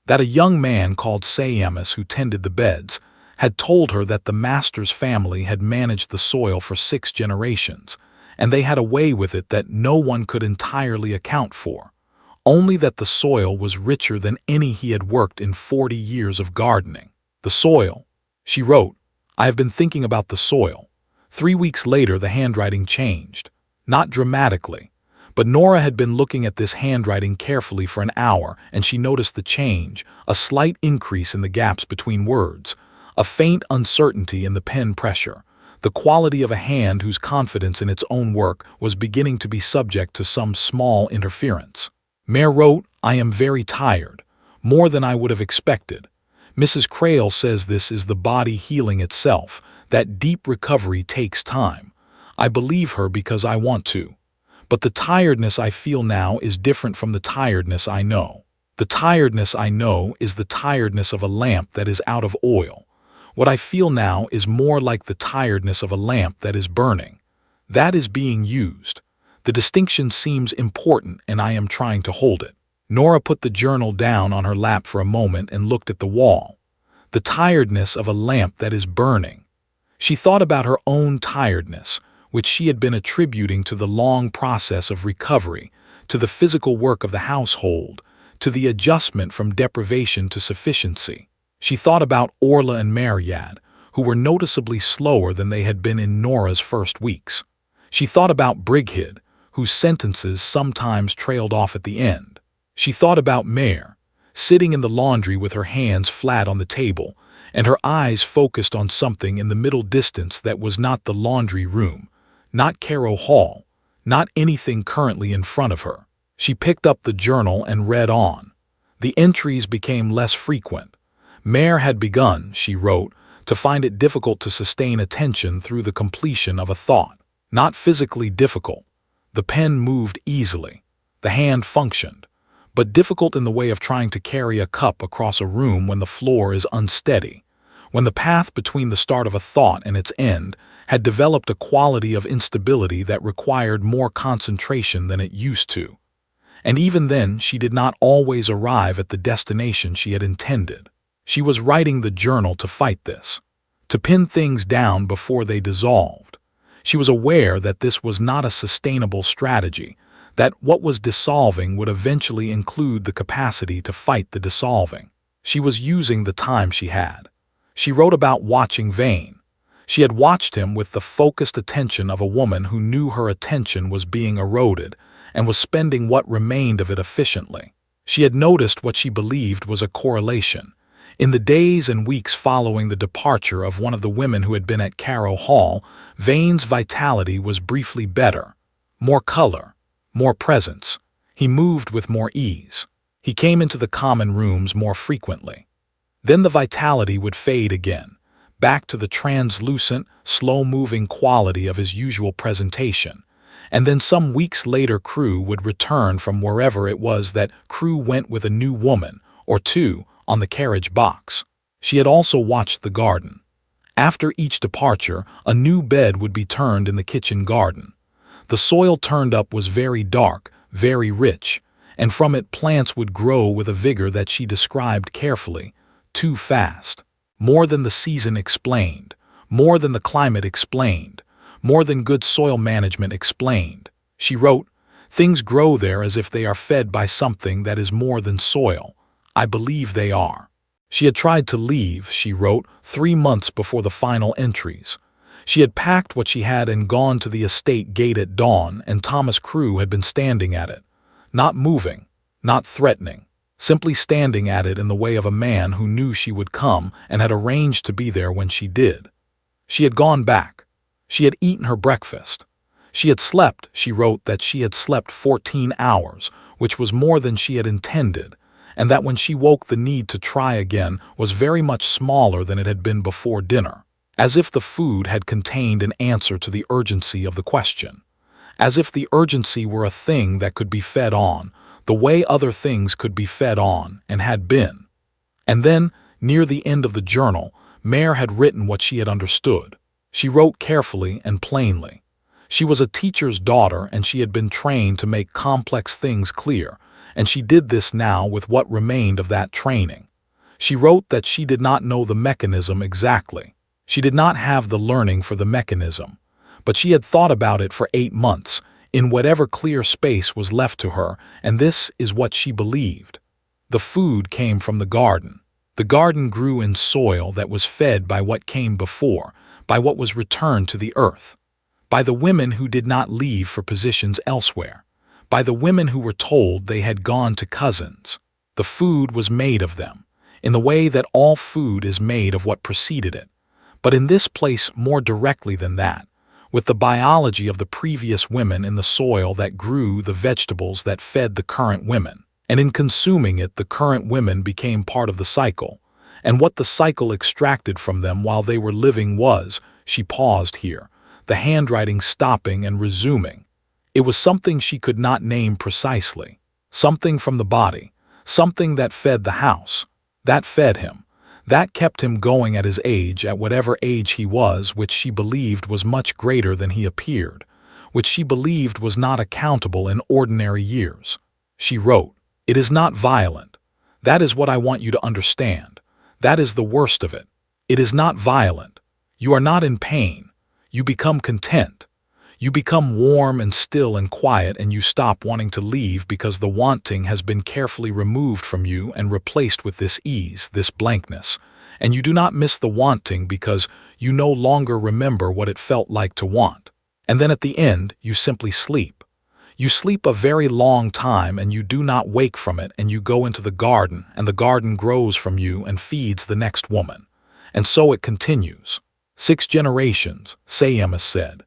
That a young man called Sayamas, who tended the beds, had told her that the master's family had managed the soil for 6 generations, and they had a way with it that no one could entirely account for, only that the soil was richer than any he had worked in 40 years of gardening. The soil, she wrote, I have been thinking about the soil. 3 weeks later the handwriting changed. Not dramatically, but Nora had been looking at this handwriting carefully for an hour, and she noticed the change, a slight increase in the gaps between words, a faint uncertainty in the pen pressure, the quality of a hand whose confidence in its own work was beginning to be subject to some small interference. Mayor wrote, I am very tired, more than I would have expected. Mrs. Crewe says this is the body healing itself, that deep recovery takes time. I believe her because I want to. But the tiredness I feel now is different from the tiredness I know. The tiredness I know is the tiredness of a lamp that is out of oil. What I feel now is more like the tiredness of a lamp that is burning. That is being used. The distinction seems important, and I am trying to hold it. Nora put the journal down on her lap for a moment and looked at the wall. The tiredness of a lamp that is burning. She thought about her own tiredness, which she had been attributing to the long process of recovery, to the physical work of the household, to the adjustment from deprivation to sufficiency. She thought about Orla and Mariad, who were noticeably slower than they had been in Nora's first weeks. She thought about Brigid, whose sentences sometimes trailed off at the end. She thought about Mare, sitting in the laundry with her hands flat on the table, and her eyes focused on something in the middle distance that was not the laundry room, not Carrow Hall, not anything currently in front of her. She picked up the journal and read on. The entries became less frequent. Mare had begun, she wrote, to find it difficult to sustain attention through the completion of a thought. Not physically difficult. The pen moved easily. The hand functioned. But difficult in the way of trying to carry a cup across a room when the floor is unsteady, when the path between the start of a thought and its end had developed a quality of instability that required more concentration than it used to. And even then, she did not always arrive at the destination she had intended. She was writing the journal to fight this, to pin things down before they dissolved. She was aware that this was not a sustainable strategy, that what was dissolving would eventually include the capacity to fight the dissolving. She was using the time she had. She wrote about watching Vane. She had watched him with the focused attention of a woman who knew her attention was being eroded and was spending what remained of it efficiently. She had noticed what she believed was a correlation. In the days and weeks following the departure of one of the women who had been at Carrow Hall, Vane's vitality was briefly better. More color, more presence. He moved with more ease. He came into the common rooms more frequently. Then the vitality would fade again, back to the translucent, slow-moving quality of his usual presentation. And then some weeks later Crewe would return from wherever it was that Crewe went with a new woman, or two, on the carriage box. She had also watched the garden. After each departure, a new bed would be turned in the kitchen garden. The soil turned up was very dark, very rich, and from it plants would grow with a vigor that she described carefully, too fast. More than the season explained, more than the climate explained, more than good soil management explained. She wrote, things grow there as if they are fed by something that is more than soil. I believe they are. She had tried to leave, she wrote, 3 months before the final entries. She had packed what she had and gone to the estate gate at dawn, and Thomas Crewe had been standing at it. Not moving, not threatening, simply standing at it in the way of a man who knew she would come and had arranged to be there when she did. She had gone back. She had eaten her breakfast. She had slept, she wrote, that she had slept 14 hours, which was more than she had intended, and that when she woke the need to try again was very much smaller than it had been before dinner, as if the food had contained an answer to the urgency of the question, as if the urgency were a thing that could be fed on, the way other things could be fed on and had been. And then, near the end of the journal, Mare had written what she had understood. She wrote carefully and plainly. She was a teacher's daughter, and she had been trained to make complex things clear, and she did this now with what remained of that training. She wrote that she did not know the mechanism exactly. She did not have the learning for the mechanism, but she had thought about it for 8 months, in whatever clear space was left to her, and this is what she believed. The food came from the garden. The garden grew in soil that was fed by what came before, by what was returned to the earth, by the women who did not leave for positions elsewhere, by the women who were told they had gone to cousins. The food was made of them, in the way that all food is made of what preceded it, but in this place more directly than that, with the biology of the previous women in the soil that grew the vegetables that fed the current women. And in consuming it, the current women became part of the cycle, and what the cycle extracted from them while they were living was, she paused here, the handwriting stopping and resuming. It was something she could not name precisely, something from the body, something that fed the house, that fed him, that kept him going at his age, at whatever age he was, which she believed was much greater than he appeared, which she believed was not accountable in ordinary years. She wrote, "It is not violent. That is what I want you to understand. That is the worst of it. It is not violent. You are not in pain. You become content. You become warm and still and quiet, and you stop wanting to leave because the wanting has been carefully removed from you and replaced with this ease, this blankness. And you do not miss the wanting because you no longer remember what it felt like to want. And then at the end, you simply sleep. You sleep a very long time and you do not wake from it, and you go into the garden, and the garden grows from you and feeds the next woman. And so it continues. 6 generations, Sayema said.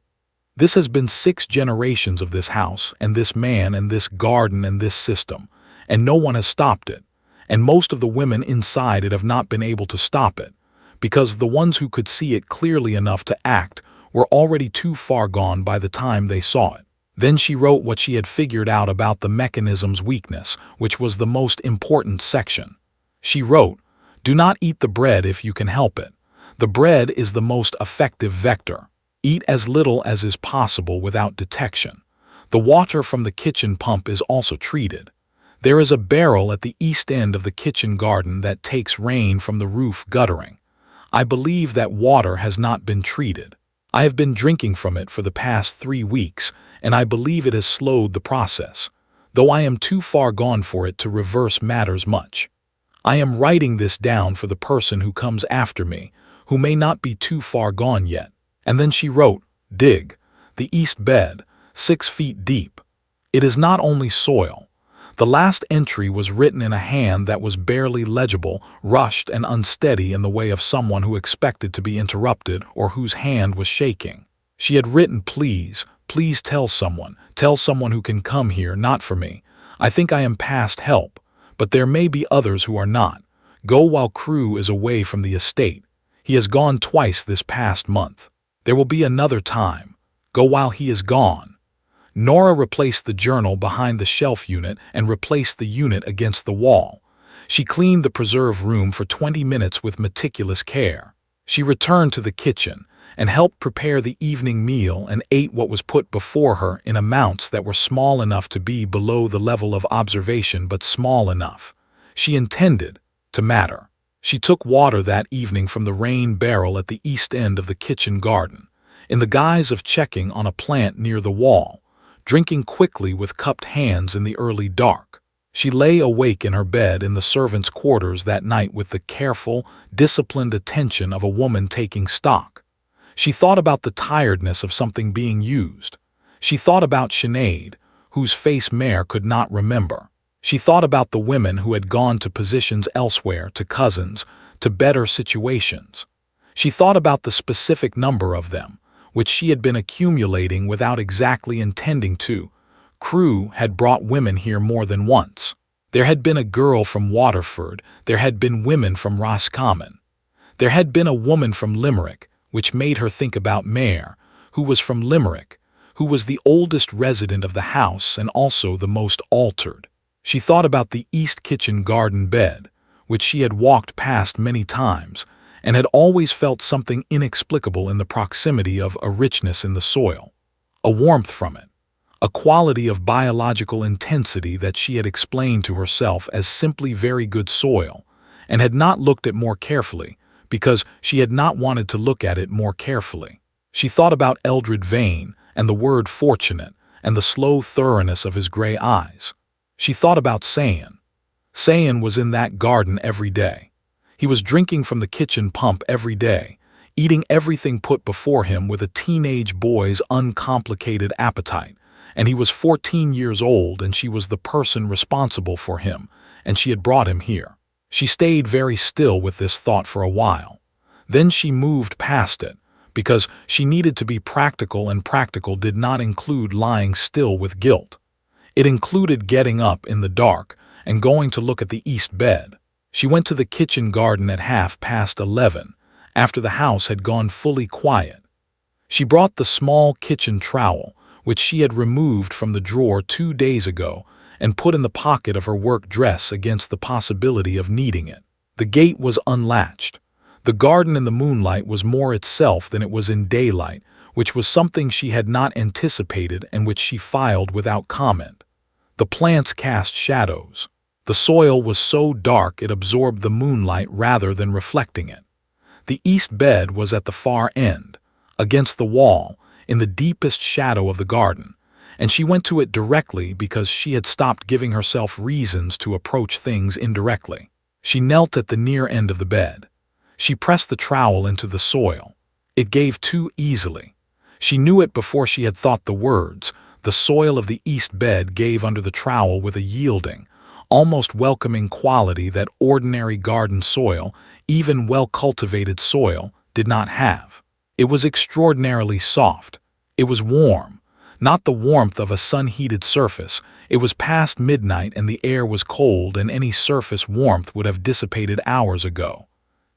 This has been 6 generations of this house and this man and this garden and this system, and no one has stopped it. And most of the women inside it have not been able to stop it, because the ones who could see it clearly enough to act were already too far gone by the time they saw it." Then she wrote what she had figured out about the mechanism's weakness, which was the most important section. She wrote, "Do not eat the bread if you can help it. The bread is the most effective vector. Eat as little as is possible without detection. The water from the kitchen pump is also treated. There is a barrel at the east end of the kitchen garden that takes rain from the roof guttering. I believe that water has not been treated. I have been drinking from it for the past 3 weeks, and I believe it has slowed the process, though I am too far gone for it to reverse matters much. I am writing this down for the person who comes after me, who may not be too far gone yet." And then she wrote, "Dig, the east bed, 6 feet deep. It is not only soil." The last entry was written in a hand that was barely legible, rushed and unsteady in the way of someone who expected to be interrupted or whose hand was shaking. She had written, "Please, please tell someone who can come here, not for me. I think I am past help, but there may be others who are not. Go while Crewe is away from the estate. He has gone twice this past month. There will be another time. Go while he is gone." Nora replaced the journal behind the shelf unit and replaced the unit against the wall. She cleaned the preserve room for 20 minutes with meticulous care. She returned to the kitchen and helped prepare the evening meal and ate what was put before her in amounts that were small enough to be below the level of observation, but small enough, she intended, to matter. She took water that evening from the rain barrel at the east end of the kitchen garden, in the guise of checking on a plant near the wall, drinking quickly with cupped hands in the early dark. She lay awake in her bed in the servants' quarters that night with the careful, disciplined attention of a woman taking stock. She thought about the tiredness of something being used. She thought about Sinead, whose face Mare could not remember. She thought about the women who had gone to positions elsewhere, to cousins, to better situations. She thought about the specific number of them, which she had been accumulating without exactly intending to. Crewe had brought women here more than once. There had been a girl from Waterford, there had been women from Roscommon. There had been a woman from Limerick, which made her think about Mare, who was from Limerick, who was the oldest resident of the house and also the most altered. She thought about the east kitchen garden bed, which she had walked past many times, and had always felt something inexplicable in the proximity of a richness in the soil, a warmth from it, a quality of biological intensity that she had explained to herself as simply very good soil, and had not looked at more carefully, because she had not wanted to look at it more carefully. She thought about Eldred Vane, and the word fortunate, and the slow thoroughness of his gray eyes. She thought about Sayan. Sayan was in that garden every day. He was drinking from the kitchen pump every day, eating everything put before him with a teenage boy's uncomplicated appetite, and he was 14 years old and she was the person responsible for him, and she had brought him here. She stayed very still with this thought for a while. Then she moved past it, because she needed to be practical, and practical did not include lying still with guilt. It included getting up in the dark and going to look at the east bed. She went to the kitchen garden at 11:30, after the house had gone fully quiet. She brought the small kitchen trowel, which she had removed from the drawer 2 days ago, and put in the pocket of her work dress against the possibility of needing it. The gate was unlatched. The garden in the moonlight was more itself than it was in daylight, which was something she had not anticipated and which she filed without comment. The plants cast shadows. The soil was so dark it absorbed the moonlight rather than reflecting it. The east bed was at the far end, against the wall, in the deepest shadow of the garden, and she went to it directly because she had stopped giving herself reasons to approach things indirectly. She knelt at the near end of the bed. She pressed the trowel into the soil. It gave too easily. She knew it before she had thought the words. The soil of the east bed gave under the trowel with a yielding, almost welcoming quality that ordinary garden soil, even well-cultivated soil, did not have. It was extraordinarily soft. It was warm. Not the warmth of a sun-heated surface. It was past midnight and the air was cold, and any surface warmth would have dissipated hours ago.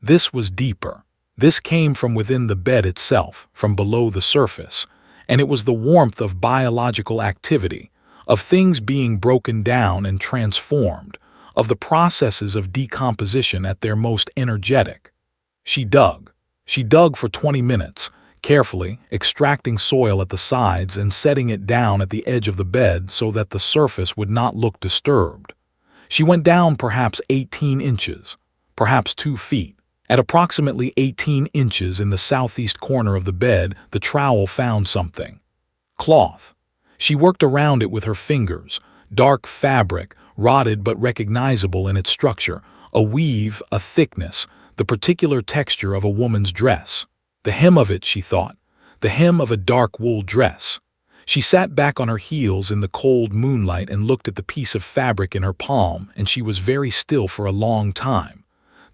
This was deeper. This came from within the bed itself, from below the surface, and it was the warmth of biological activity, of things being broken down and transformed, of the processes of decomposition at their most energetic. She dug. She dug for 20 minutes, carefully extracting soil at the sides and setting it down at the edge of the bed so that the surface would not look disturbed. She went down perhaps 18 inches, perhaps 2 feet. At approximately 18 inches in the southeast corner of the bed, the trowel found something. Cloth. She worked around it with her fingers, dark fabric, rotted but recognizable in its structure, a weave, a thickness, the particular texture of a woman's dress. The hem of it, she thought, the hem of a dark wool dress. She sat back on her heels in the cold moonlight and looked at the piece of fabric in her palm, and she was very still for a long time.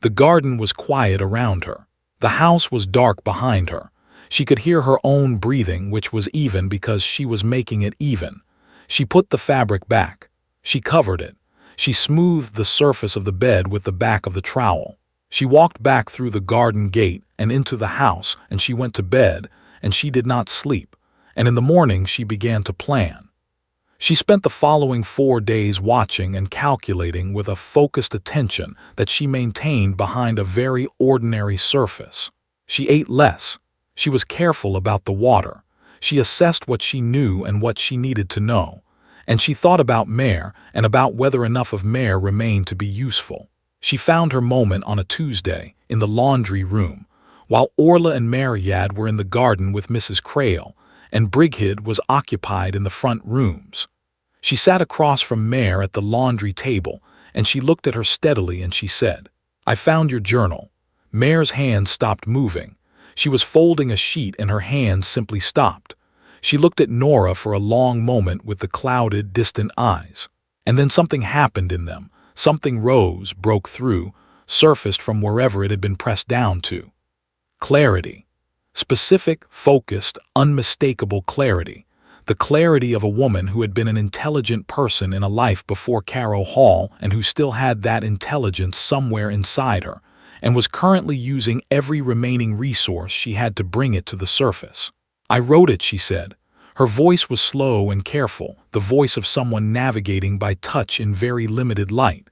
The garden was quiet around her. The house was dark behind her. She could hear her own breathing, which was even because she was making it even. She put the fabric back. She covered it. She smoothed the surface of the bed with the back of the trowel. She walked back through the garden gate and into the house, and she went to bed, and she did not sleep, and in the morning she began to plan. She spent the following 4 days watching and calculating with a focused attention that she maintained behind a very ordinary surface. She ate less. She was careful about the water. She assessed what she knew and what she needed to know, and she thought about mare and about whether enough of mare remained to be useful. She found her moment on a Tuesday in the laundry room, while Orla and Mariad were in the garden with Mrs. Crewe, and Brigid was occupied in the front rooms. She sat across from Mare at the laundry table, and she looked at her steadily and she said, "I found your journal." Mare's hands stopped moving. She was folding a sheet and her hands simply stopped. She looked at Nora for a long moment with the clouded, distant eyes. And then something happened in them. Something rose, broke through, surfaced from wherever it had been pressed down to. Clarity. Specific, focused, unmistakable clarity. The clarity of a woman who had been an intelligent person in a life before Carrow Hall and who still had that intelligence somewhere inside her, and was currently using every remaining resource she had to bring it to the surface. "I wrote it," she said. Her voice was slow and careful, the voice of someone navigating by touch in very limited light.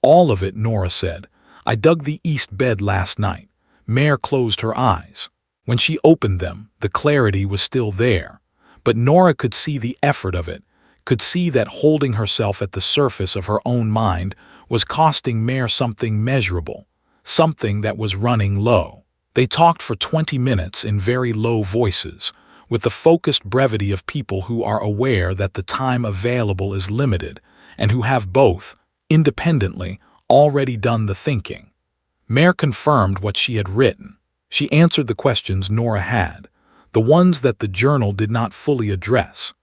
"All of it," Nora said. "I dug the east bed last night." Mare closed her eyes. When she opened them, the clarity was still there. But Nora could see the effort of it, could see that holding herself at the surface of her own mind was costing Mare something measurable, something that was running low. They talked for 20 minutes in very low voices, with the focused brevity of people who are aware that the time available is limited and who have both, independently, already done the thinking. Mare confirmed what she had written. She answered the questions Nora had, the ones that the journal did not fully address.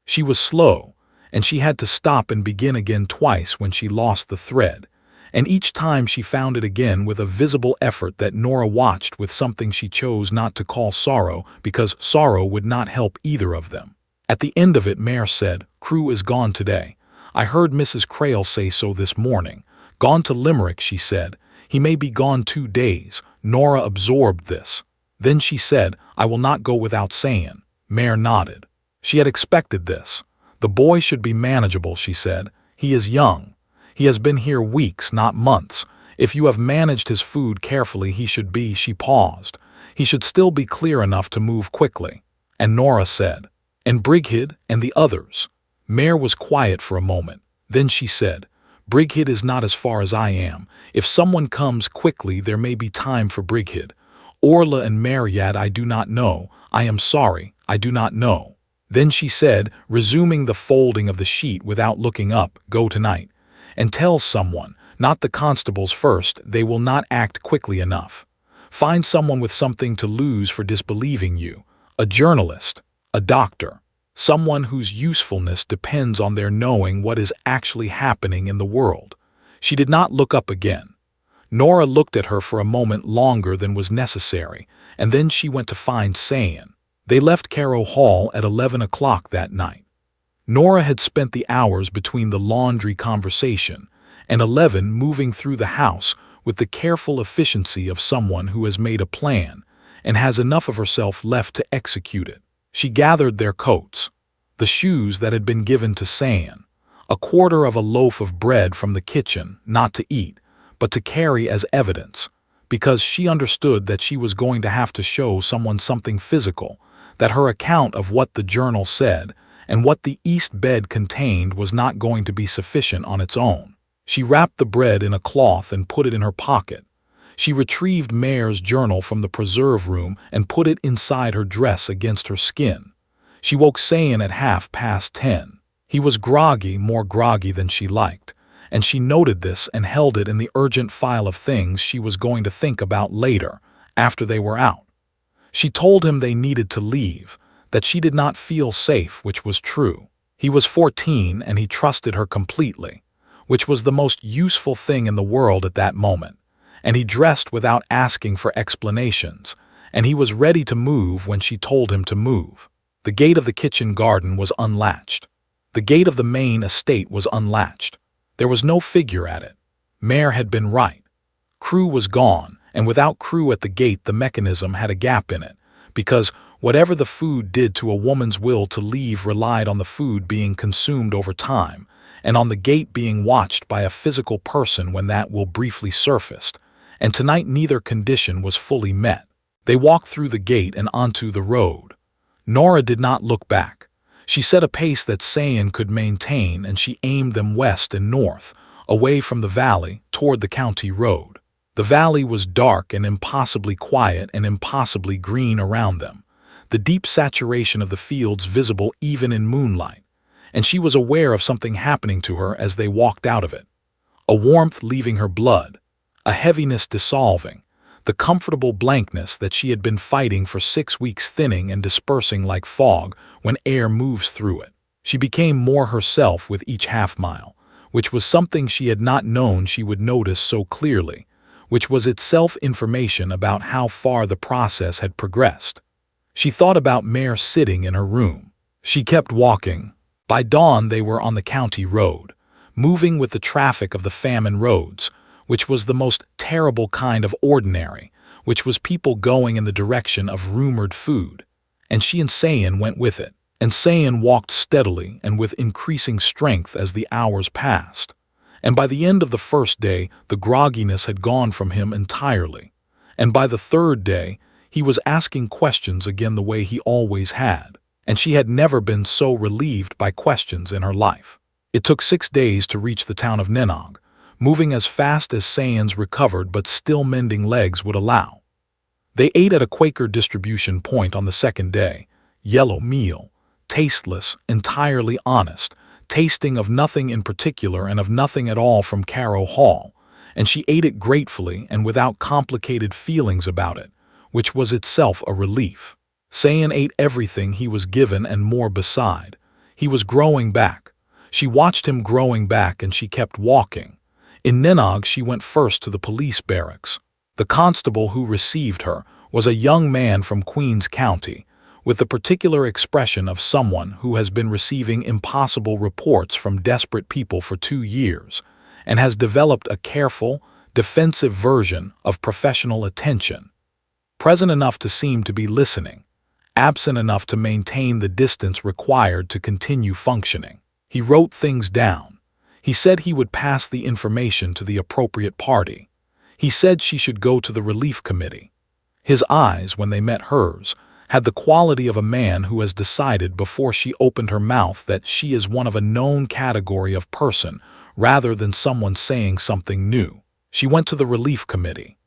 She was slow, and she had to stop and begin again twice when she lost the thread, and each time she found it again with a visible effort that Nora watched with something she chose not to call sorrow because sorrow would not help either of them. At the end of it, Mare said, "Crewe is gone today. I heard Mrs. Crewe say so this morning. Gone to Limerick," she said. "He may be gone 2 days." Nora absorbed this. Then she said, "I will not go without saying." Mare nodded. She had expected this. "The boy should be manageable," she said. "He is young. He has been here weeks, not months. If you have managed his food carefully, he should be—" She paused. "He should still be clear enough to move quickly." And Nora said, "And Brigid and the others?" Mare was quiet for a moment. Then she said, "Brigid is not as far as I am. If someone comes quickly, there may be time for Brigid. Orla and Mariad, I do not know. I am sorry, I do not know." Then she said, resuming the folding of the sheet without looking up, "Go tonight. And tell someone, not the constables first, they will not act quickly enough. Find someone with something to lose for disbelieving you. A journalist, a doctor, someone whose usefulness depends on their knowing what is actually happening in the world." She did not look up again. Nora looked at her for a moment longer than was necessary, and then she went to find Sayan. They left Carrow Hall at 11 o'clock that night. Nora had spent the hours between the laundry conversation and 11 moving through the house with the careful efficiency of someone who has made a plan and has enough of herself left to execute it. She gathered their coats, the shoes that had been given to Sayan, a quarter of a loaf of bread from the kitchen, not to eat, but to carry as evidence, because she understood that she was going to have to show someone something physical, that her account of what the journal said and what the east bed contained was not going to be sufficient on its own. She wrapped the bread in a cloth and put it in her pocket. She retrieved Mare's journal from the preserve room and put it inside her dress against her skin. She woke Sayan at 10:30. He was groggy, more groggy than she liked, and she noted this and held it in the urgent file of things she was going to think about later, after they were out. She told him they needed to leave, that she did not feel safe, which was true. He was 14 and he trusted her completely, which was the most useful thing in the world at that moment, and he dressed without asking for explanations, and he was ready to move when she told him to move. The gate of the kitchen garden was unlatched. The gate of the main estate was unlatched. There was no figure at it. Mare had been right. Crewe was gone, and without Crewe at the gate the mechanism had a gap in it, because whatever the food did to a woman's will to leave relied on the food being consumed over time, and on the gate being watched by a physical person when that will briefly surfaced, and tonight neither condition was fully met. They walked through the gate and onto the road. Nora did not look back. She set a pace that Sayan could maintain, and she aimed them west and north, away from the valley, toward the county road. The valley was dark and impossibly quiet and impossibly green around them, the deep saturation of the fields visible even in moonlight, and she was aware of something happening to her as they walked out of it. A warmth leaving her blood, a heaviness dissolving, the comfortable blankness that she had been fighting for 6 weeks thinning and dispersing like fog when air moves through it. She became more herself with each half-mile, which was something she had not known she would notice so clearly, which was itself information about how far the process had progressed. She thought about Mare sitting in her room. She kept walking. By dawn they were on the county road, moving with the traffic of the famine roads, which was the most terrible kind of ordinary, which was people going in the direction of rumored food. And she and Sayan went with it, and Sayan walked steadily and with increasing strength as the hours passed. And by the end of the first day, the grogginess had gone from him entirely. And by the third day, he was asking questions again the way he always had, and she had never been so relieved by questions in her life. It took 6 days to reach the town of Nenagh, moving as fast as Sayen's recovered but still mending legs would allow. They ate at a Quaker distribution point on the second day, yellow meal, tasteless, entirely honest, tasting of nothing in particular and of nothing at all from Carrow Hall, and she ate it gratefully and without complicated feelings about it, which was itself a relief. Sayen ate everything he was given and more beside. He was growing back. She watched him growing back and she kept walking. In Nenagh she went first to the police barracks. The constable who received her was a young man from Queen's County, with the particular expression of someone who has been receiving impossible reports from desperate people for 2 years, and has developed a careful, defensive version of professional attention. Present enough to seem to be listening, absent enough to maintain the distance required to continue functioning. He wrote things down. He said he would pass the information to the appropriate party. He said she should go to the relief committee. His eyes, when they met hers, had the quality of a man who has decided before she opened her mouth that she is one of a known category of person rather than someone saying something new. She went to the relief committee.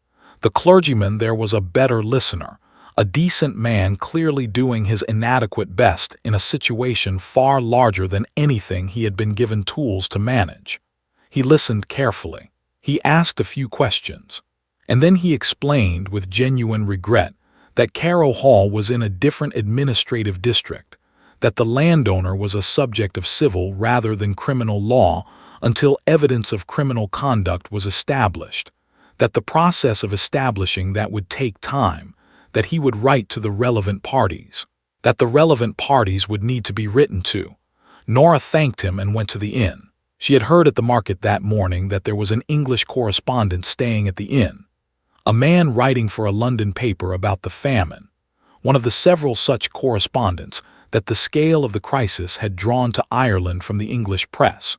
The clergyman there was a better listener, a decent man clearly doing his inadequate best in a situation far larger than anything he had been given tools to manage. He listened carefully. He asked a few questions. And then he explained with genuine regret that Carrow Hall was in a different administrative district, that the landowner was a subject of civil rather than criminal law until evidence of criminal conduct was established, that the process of establishing that would take time, that he would write to the relevant parties, that the relevant parties would need to be written to. Nora thanked him and went to the inn. She had heard at the market that morning that there was an English correspondent staying at the inn, a man writing for a London paper about the famine, one of the several such correspondents that the scale of the crisis had drawn to Ireland from the English press,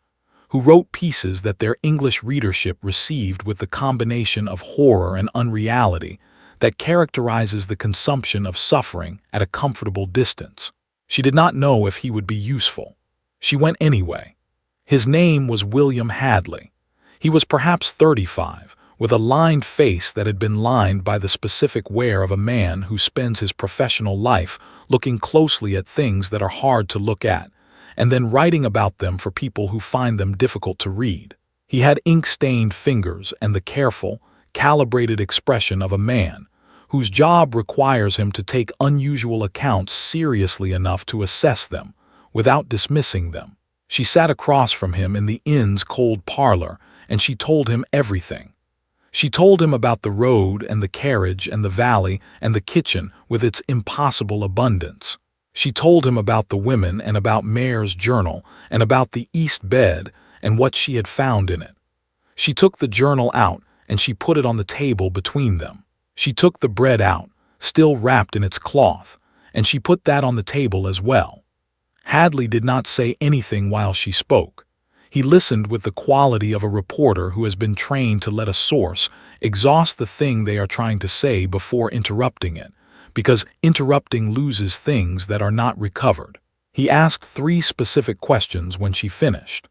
who wrote pieces that their English readership received with the combination of horror and unreality that characterizes the consumption of suffering at a comfortable distance. She did not know if he would be useful. She went anyway. His name was William Hadley. He was perhaps 35, with a lined face that had been lined by the specific wear of a man who spends his professional life looking closely at things that are hard to look at, and then writing about them for people who find them difficult to read. He had ink-stained fingers and the careful, calibrated expression of a man whose job requires him to take unusual accounts seriously enough to assess them without dismissing them. She sat across from him in the inn's cold parlor, and she told him everything. She told him about the road and the carriage and the valley and the kitchen with its impossible abundance. She told him about the women and about Mayor's journal and about the east bed and what she had found in it. She took the journal out and she put it on the table between them. She took the bread out, still wrapped in its cloth, and she put that on the table as well. Hadley did not say anything while she spoke. He listened with the quality of a reporter who has been trained to let a source exhaust the thing they are trying to say before interrupting it, because interrupting loses things that are not recovered. He asked 3 specific questions when she finished.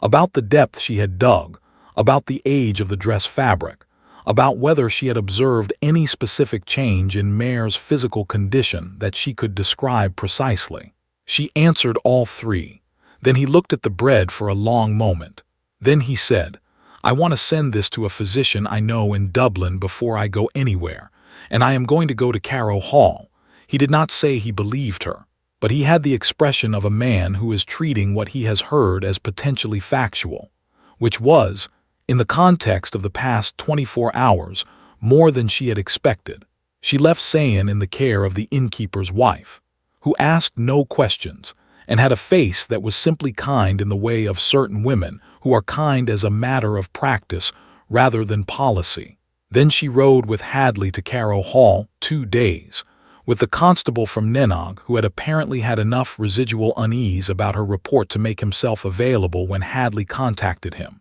About the depth she had dug, about the age of the dress fabric, about whether she had observed any specific change in Mayor's physical condition that she could describe precisely. She answered all 3. Then he looked at the bread for a long moment. Then he said, "I want to send this to a physician I know in Dublin before I go anywhere, and I am going to go to Carrow Hall." He did not say he believed her, but he had the expression of a man who is treating what he has heard as potentially factual, which was, in the context of the past 24 hours, more than she had expected. She left Sayen in the care of the innkeeper's wife, who asked no questions, and had a face that was simply kind in the way of certain women who are kind as a matter of practice rather than policy. Then she rode with Hadley to Carrow Hall 2 days, with the constable from Nenagh who had apparently had enough residual unease about her report to make himself available when Hadley contacted him,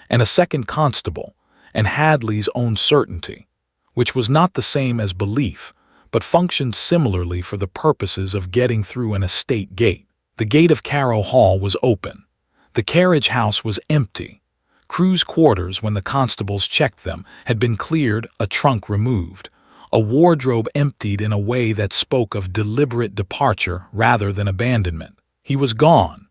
and a second constable, and Hadley's own certainty, which was not the same as belief, but functioned similarly for the purposes of getting through an estate gate. The gate of Carrow Hall was open. The carriage house was empty. Crewe's quarters, when the constables checked them, had been cleared, a trunk removed, a wardrobe emptied in a way that spoke of deliberate departure rather than abandonment. He was gone.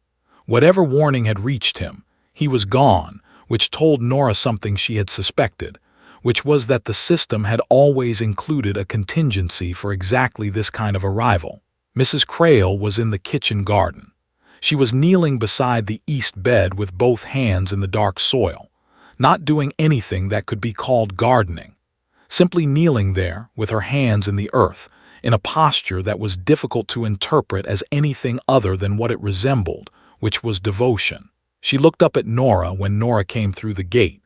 Whatever warning had reached him, he was gone, which told Nora something she had suspected, which was that the system had always included a contingency for exactly this kind of arrival. Mrs. Crewe was in the kitchen garden. She was kneeling beside the east bed with both hands in the dark soil, not doing anything that could be called gardening, simply kneeling there with her hands in the earth, in a posture that was difficult to interpret as anything other than what it resembled, which was devotion. She looked up at Nora when Nora came through the gate,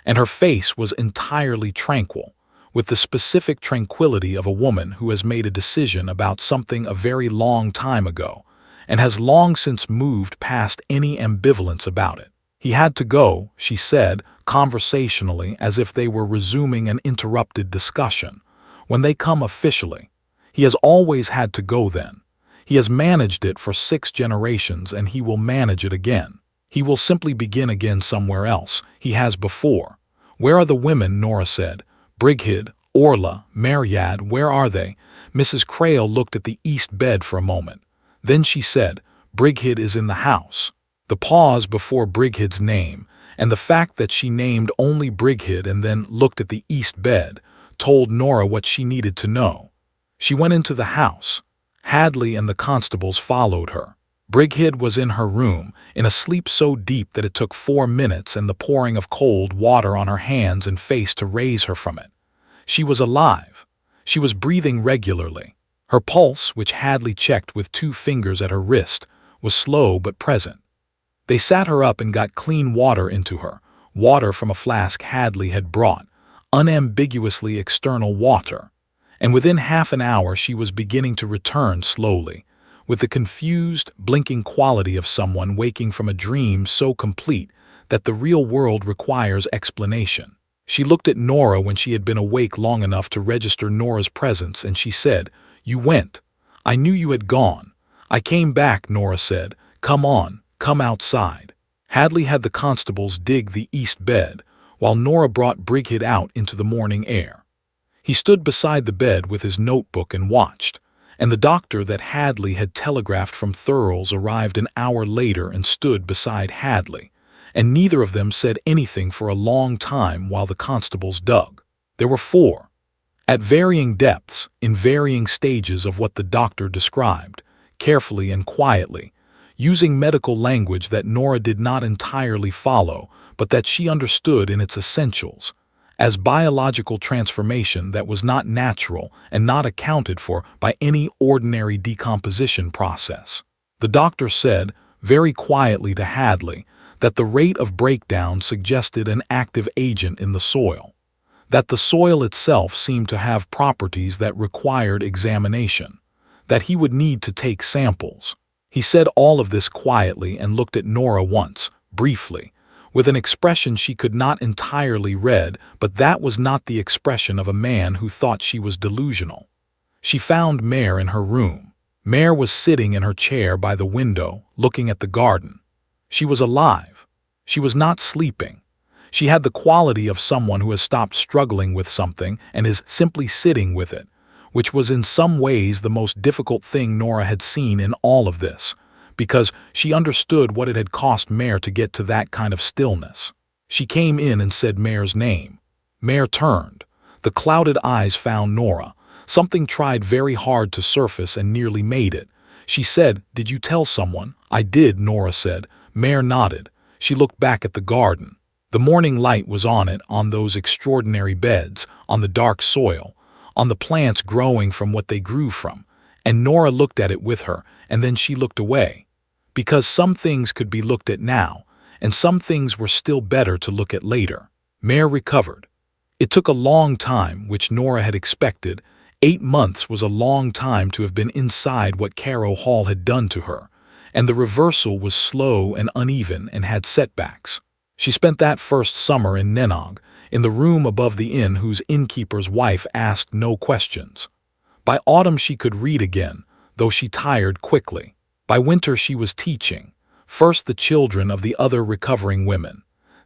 and her face was entirely tranquil, with the specific tranquility of a woman who has made a decision about something a very long time ago, and has long since moved past any ambivalence about it. He had to go, she said, conversationally, as if they were resuming an interrupted discussion. When they come officially, he has always had to go then. He has managed it for 6 generations, and he will manage it again. He will simply begin again somewhere else. He has before. Where are the women? Nora said. Brigid, Orla, Mariad, where are they? Mrs. Crewe looked at the east bed for a moment. Then she said, Brigid is in the house. The pause before Brigid's name, and the fact that she named only Brigid and then looked at the east bed, told Nora what she needed to know. She went into the house. Hadley and the constables followed her. Brigid was in her room, in a sleep so deep that it took 4 minutes and the pouring of cold water on her hands and face to raise her from it. She was alive. She was breathing regularly. Her pulse, which Hadley checked with 2 fingers at her wrist, was slow but present. They sat her up and got clean water into her, water from a flask Hadley had brought, unambiguously external water. And within half an hour she was beginning to return slowly, with the confused, blinking quality of someone waking from a dream so complete that the real world requires explanation. She looked at Nora when she had been awake long enough to register Nora's presence, and she said, You went. I knew you had gone. I came back, Nora said. Come on, come outside. Hadley had the constables dig the east bed, while Nora brought Brigid out into the morning air. He stood beside the bed with his notebook and watched, and the doctor that Hadley had telegraphed from Thurles arrived an hour later and stood beside Hadley, and neither of them said anything for a long time while the constables dug. There were 4, at varying depths, in varying stages of what the doctor described, carefully and quietly, using medical language that Nora did not entirely follow, but that she understood in its essentials, as biological transformation that was not natural and not accounted for by any ordinary decomposition process. The doctor said, very quietly to Hadley, that the rate of breakdown suggested an active agent in the soil, that the soil itself seemed to have properties that required examination, that he would need to take samples. He said all of this quietly and looked at Nora once, briefly, with an expression she could not entirely read, but that was not the expression of a man who thought she was delusional. She found Mare in her room. Mare was sitting in her chair by the window, looking at the garden. She was alive. She was not sleeping. She had the quality of someone who has stopped struggling with something and is simply sitting with it, which was in some ways the most difficult thing Nora had seen in all of this, because she understood what it had cost Mare to get to that kind of stillness. She came in and said Mare's name. Mare turned. The clouded eyes found Nora. Something tried very hard to surface and nearly made it. She said, Did you tell someone? I did, Nora said. Mare nodded. She looked back at the garden. The morning light was on it, on those extraordinary beds, on the dark soil, on the plants growing from what they grew from, and Nora looked at it with her, and then she looked away. Because some things could be looked at now, and some things were still better to look at later. Mare recovered. It took a long time, which Nora had expected. 8 months was a long time to have been inside what Carrow Hall had done to her, and the reversal was slow and uneven and had setbacks. She spent that first summer in Nenagh, in the room above the inn whose innkeeper's wife asked no questions. By autumn she could read again, though she tired quickly. By winter she was teaching, first the children of the other recovering women,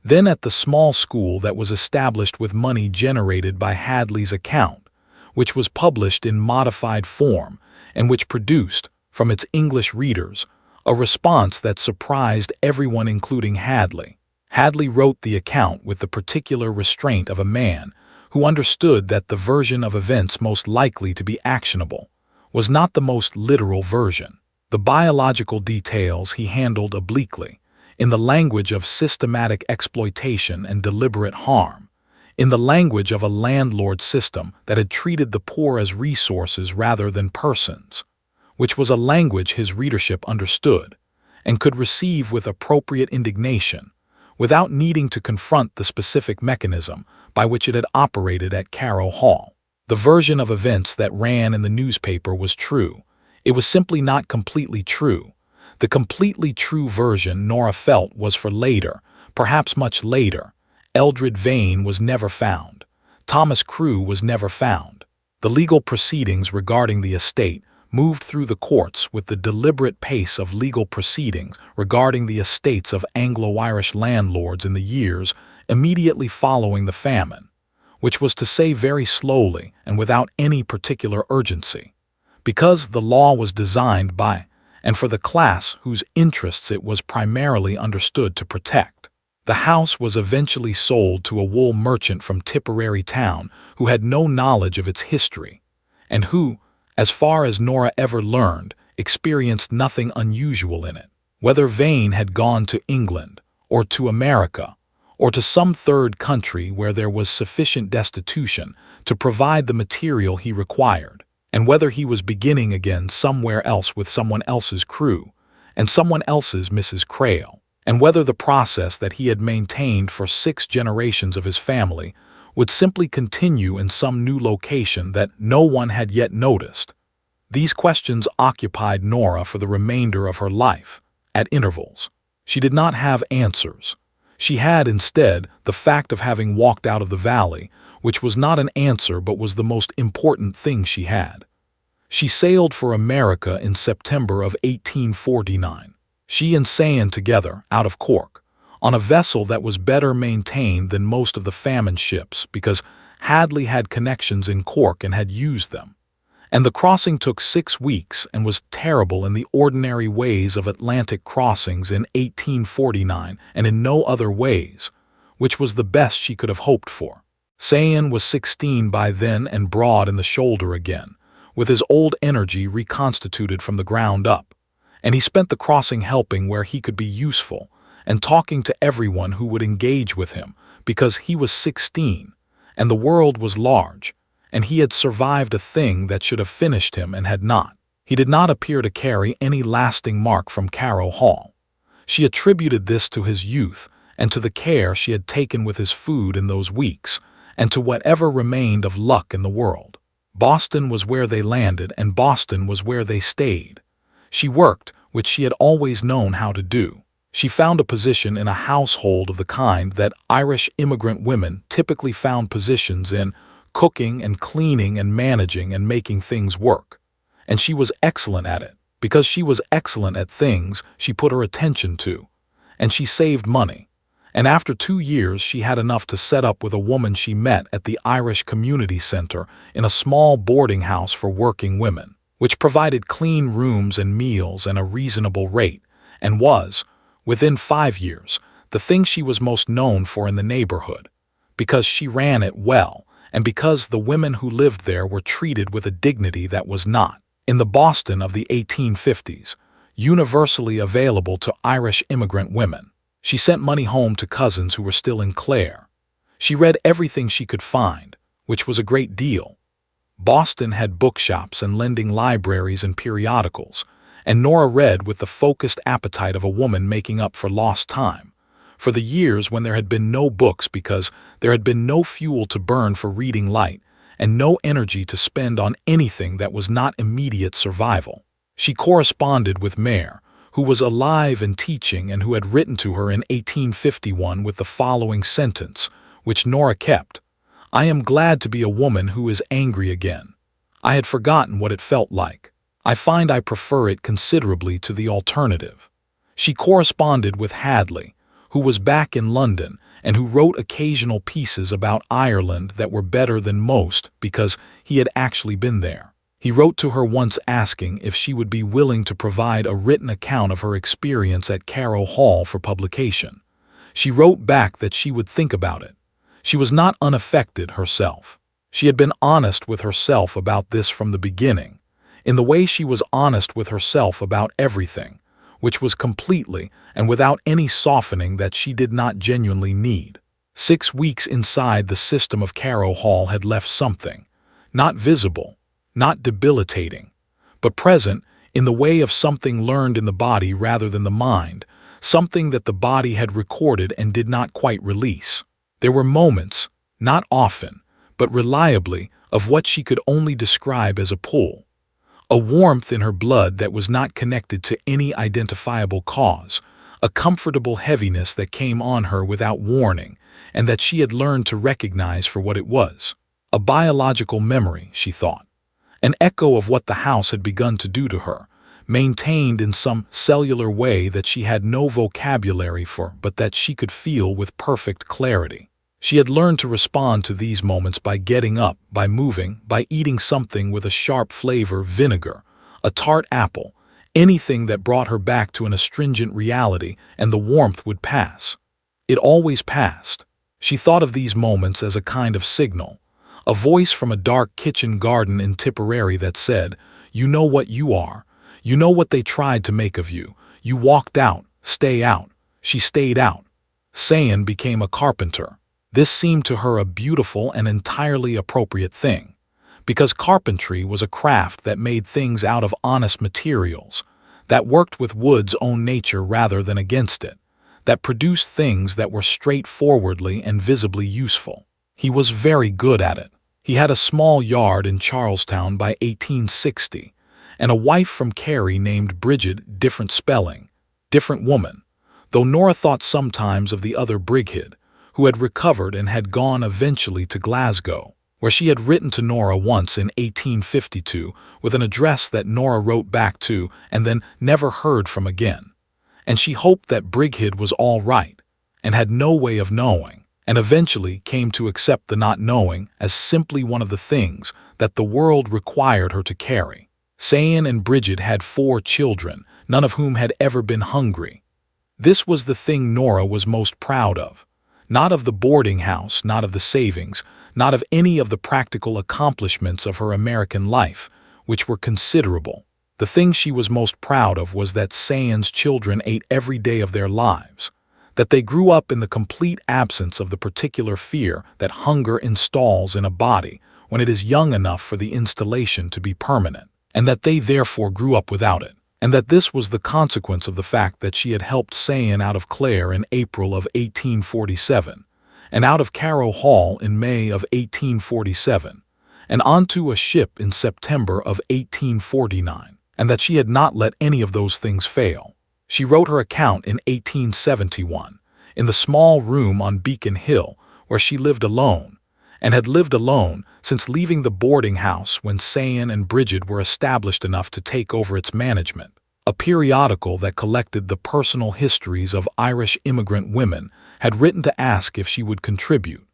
Then at the small school that was established with money generated by Hadley's account, which was published in modified form and which produced, from its English readers, a response that surprised everyone including Hadley. Hadley wrote the account with the particular restraint of a man who understood that the version of events most likely to be actionable was not the most literal version. The biological details he handled obliquely, in the language of systematic exploitation and deliberate harm, in the language of a landlord system that had treated the poor as resources rather than persons, which was a language his readership understood and could receive with appropriate indignation, without needing to confront the specific mechanism by which it had operated at Carrow Hall. The version of events that ran in the newspaper was true. It was simply not completely true. The completely true version, Nora felt, was for later, perhaps much later. Eldred Vane was never found. Thomas Crewe was never found. The legal proceedings regarding the estate moved through the courts with the deliberate pace of legal proceedings regarding the estates of Anglo-Irish landlords in the years immediately following the famine, which was to say very slowly and without any particular urgency, because the law was designed by and for the class whose interests it was primarily understood to protect. The house was eventually sold to a wool merchant from Tipperary town who had no knowledge of its history, and who, as far as Nora ever learned, experienced nothing unusual in it. Whether Vane had gone to England, or to America, or to some third country where there was sufficient destitution to provide the material he required, and whether he was beginning again somewhere else with someone else's Crewe, and someone else's Mrs. Crewe, and whether the process that he had maintained for 6 generations of his family would simply continue in some new location that no one had yet noticed. These questions occupied Nora for the remainder of her life, at intervals. She did not have answers. She had, instead, the fact of having walked out of the valley, which was not an answer but was the most important thing she had. She sailed for America in September of 1849. She and Sayan together, out of Cork, on a vessel that was better maintained than most of the famine ships because Hadley had connections in Cork and had used them. And the crossing took 6 weeks and was terrible in the ordinary ways of Atlantic crossings in 1849 and in no other ways, which was the best she could have hoped for. Sayan was 16 by then and broad in the shoulder again, with his old energy reconstituted from the ground up, and he spent the crossing helping where he could be useful and talking to everyone who would engage with him because he was 16 and the world was large, and he had survived a thing that should have finished him and had not. He did not appear to carry any lasting mark from Carrow Hall. She attributed this to his youth and to the care she had taken with his food in those weeks, and to whatever remained of luck in the world. Boston was where they landed, and Boston was where they stayed. She worked, which she had always known how to do. She found a position in a household of the kind that Irish immigrant women typically found positions in, cooking and cleaning and managing and making things work. And she was excellent at it. Because she was excellent at things she put her attention to. And she saved money. And after 2 years she had enough to set up with a woman she met at the Irish Community Center in a small boarding house for working women, which provided clean rooms and meals and a reasonable rate, and was, within 5 years, the thing she was most known for in the neighborhood, because she ran it well, and because the women who lived there were treated with a dignity that was not, in the Boston of the 1850s, universally available to Irish immigrant women. She sent money home to cousins who were still in Clare. She read everything she could find, which was a great deal. Boston had bookshops and lending libraries and periodicals, and Nora read with the focused appetite of a woman making up for lost time, for the years when there had been no books because there had been no fuel to burn for reading light and no energy to spend on anything that was not immediate survival. She corresponded with Mayer, who was alive and teaching and who had written to her in 1851 with the following sentence, which Nora kept: "I am glad to be a woman who is angry again. I had forgotten what it felt like. I find I prefer it considerably to the alternative." She corresponded with Hadley, who was back in London and who wrote occasional pieces about Ireland that were better than most because he had actually been there. He wrote to her once asking if she would be willing to provide a written account of her experience at Carrow Hall for publication. She wrote back that she would think about it. She was not unaffected herself. She had been honest with herself about this from the beginning, in the way she was honest with herself about everything, which was completely and without any softening that she did not genuinely need. 6 weeks inside the system of Carrow Hall had left something, not visible, not debilitating, but present in the way of something learned in the body rather than the mind, something that the body had recorded and did not quite release. There were moments, not often, but reliably, of what she could only describe as a pull. A warmth in her blood that was not connected to any identifiable cause, a comfortable heaviness that came on her without warning, and that she had learned to recognize for what it was. A biological memory, she thought. An echo of what the house had begun to do to her, maintained in some cellular way that she had no vocabulary for, but that she could feel with perfect clarity. She had learned to respond to these moments by getting up, by moving, by eating something with a sharp flavor, vinegar, a tart apple, anything that brought her back to an astringent reality, and the warmth would pass. It always passed. She thought of these moments as a kind of signal, a voice from a dark kitchen garden in Tipperary that said, "You know what you are. You know what they tried to make of you. You walked out. Stay out." She stayed out. Sayan became a carpenter. This seemed to her a beautiful and entirely appropriate thing, because carpentry was a craft that made things out of honest materials, that worked with wood's own nature rather than against it, that produced things that were straightforwardly and visibly useful. He was very good at it. He had a small yard in Charlestown by 1860, and a wife from Kerry named Bridget, different spelling, different woman, though Nora thought sometimes of the other Brigid, who had recovered and had gone eventually to Glasgow, where she had written to Nora once in 1852 with an address that Nora wrote back to and then never heard from again. And she hoped that Brigid was all right, and had no way of knowing, and eventually came to accept the not knowing as simply one of the things that the world required her to carry. Sayan and Bridget had 4 children, none of whom had ever been hungry. This was the thing Nora was most proud of. Not of the boarding house, not of the savings, not of any of the practical accomplishments of her American life, which were considerable. The thing she was most proud of was that Sayan's children ate every day of their lives, that they grew up in the complete absence of the particular fear that hunger installs in a body when it is young enough for the installation to be permanent, and that they therefore grew up without it. And that this was the consequence of the fact that she had helped Sayan out of Clare in April of 1847, and out of Carrow Hall in May of 1847, and onto a ship in September of 1849, and that she had not let any of those things fail. She wrote her account in 1871, in the small room on Beacon Hill, where she lived alone, and had lived alone since leaving the boarding house when Sayan and Bridget were established enough to take over its management. A periodical that collected the personal histories of Irish immigrant women had written to ask if she would contribute,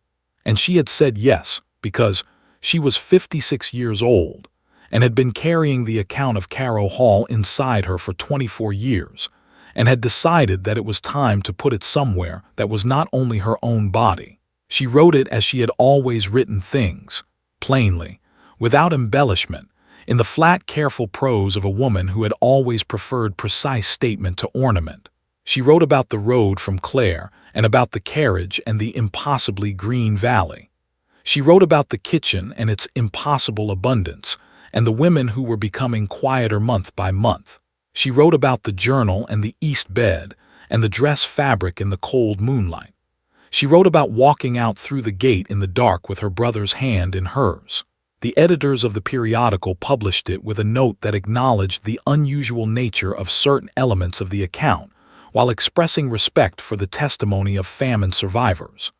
and she had said yes, because she was 56 years old and had been carrying the account of Carrow Hall inside her for 24 years, and had decided that it was time to put it somewhere that was not only her own body. She wrote it as she had always written things, plainly, without embellishment, in the flat, careful prose of a woman who had always preferred precise statement to ornament. She wrote about the road from Clare and about the carriage and the impossibly green valley. She wrote about the kitchen and its impossible abundance, and the women who were becoming quieter month by month. She wrote about the journal and the east bed and the dress fabric in the cold moonlight. She wrote about walking out through the gate in the dark with her brother's hand in hers. The editors of the periodical published it with a note that acknowledged the unusual nature of certain elements of the account, while expressing respect for the testimony of famine survivors.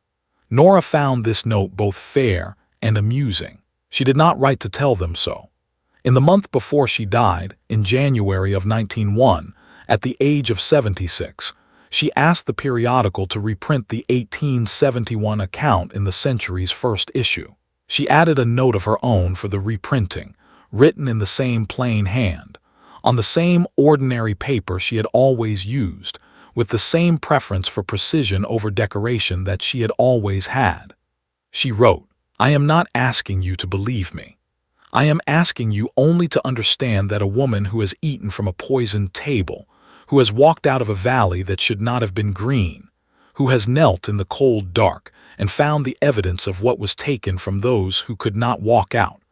Nora found this note both fair and amusing. She did not write to tell them so. In the month before she died, in January of 1901, at the age of 76, She asked the periodical to reprint the 1871 account in the Century's first issue. She added a note of her own for the reprinting, written in the same plain hand, on the same ordinary paper she had always used, with the same preference for precision over decoration that she had always had. She wrote, "I am not asking you to believe me. I am asking you only to understand that a woman who has eaten from a poisoned table, who has walked out of a valley that should not have been green, who has knelt in the cold dark and found the evidence of what was taken from those who could not walk out,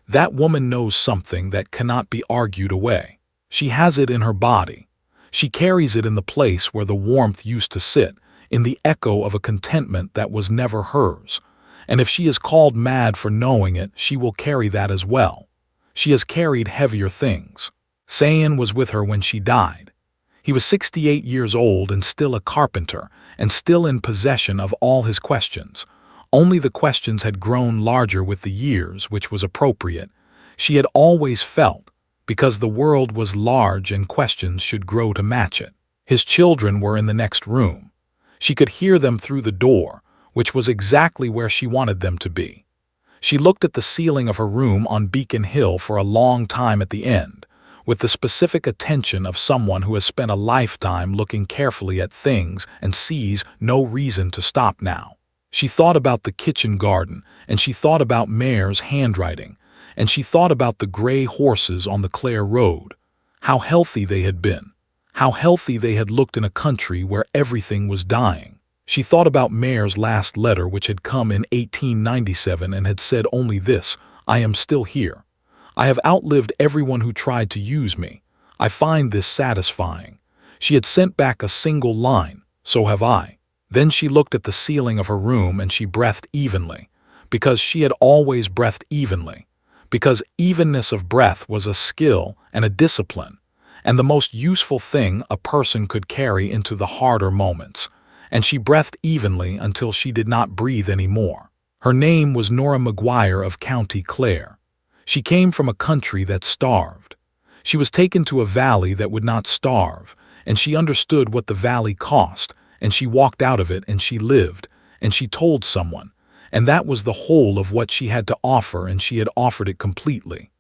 that woman knows something that cannot be argued away. She has it in her body. She carries it in the place where the warmth used to sit, in the echo of a contentment that was never hers. And if she is called mad for knowing it, she will carry that as well. She has carried heavier things. Sayan was with her when she died. He was 68 years old and still a carpenter, and still in possession of all his questions. Only the questions had grown larger with the years, which was appropriate. She had always felt, because the world was large and questions should grow to match it. His children were in the next room. She could hear them through the door, which was exactly where she wanted them to be. She looked at the ceiling of her room on Beacon Hill for a long time at the end, with the specific attention of someone who has spent a lifetime looking carefully at things and sees no reason to stop now. She thought about the kitchen garden, and she thought about Mare's handwriting, and she thought about the gray horses on the Clare Road. How healthy they had been. How healthy they had looked in a country where everything was dying. She thought about Mare's last letter, which had come in 1897 and had said only this: "I am still here. I have outlived everyone who tried to use me. I find this satisfying." She had sent back a single line, "So have I." Then she looked at the ceiling of her room and she breathed evenly, because she had always breathed evenly, because evenness of breath was a skill and a discipline, and the most useful thing a person could carry into the harder moments. And she breathed evenly until she did not breathe any more. Her name was Nora Maguire of County Clare. She came from a country that starved. She was taken to a valley that would not starve, and she understood what the valley cost, and she walked out of it and she lived, and she told someone, and that was the whole of what she had to offer, and she had offered it completely.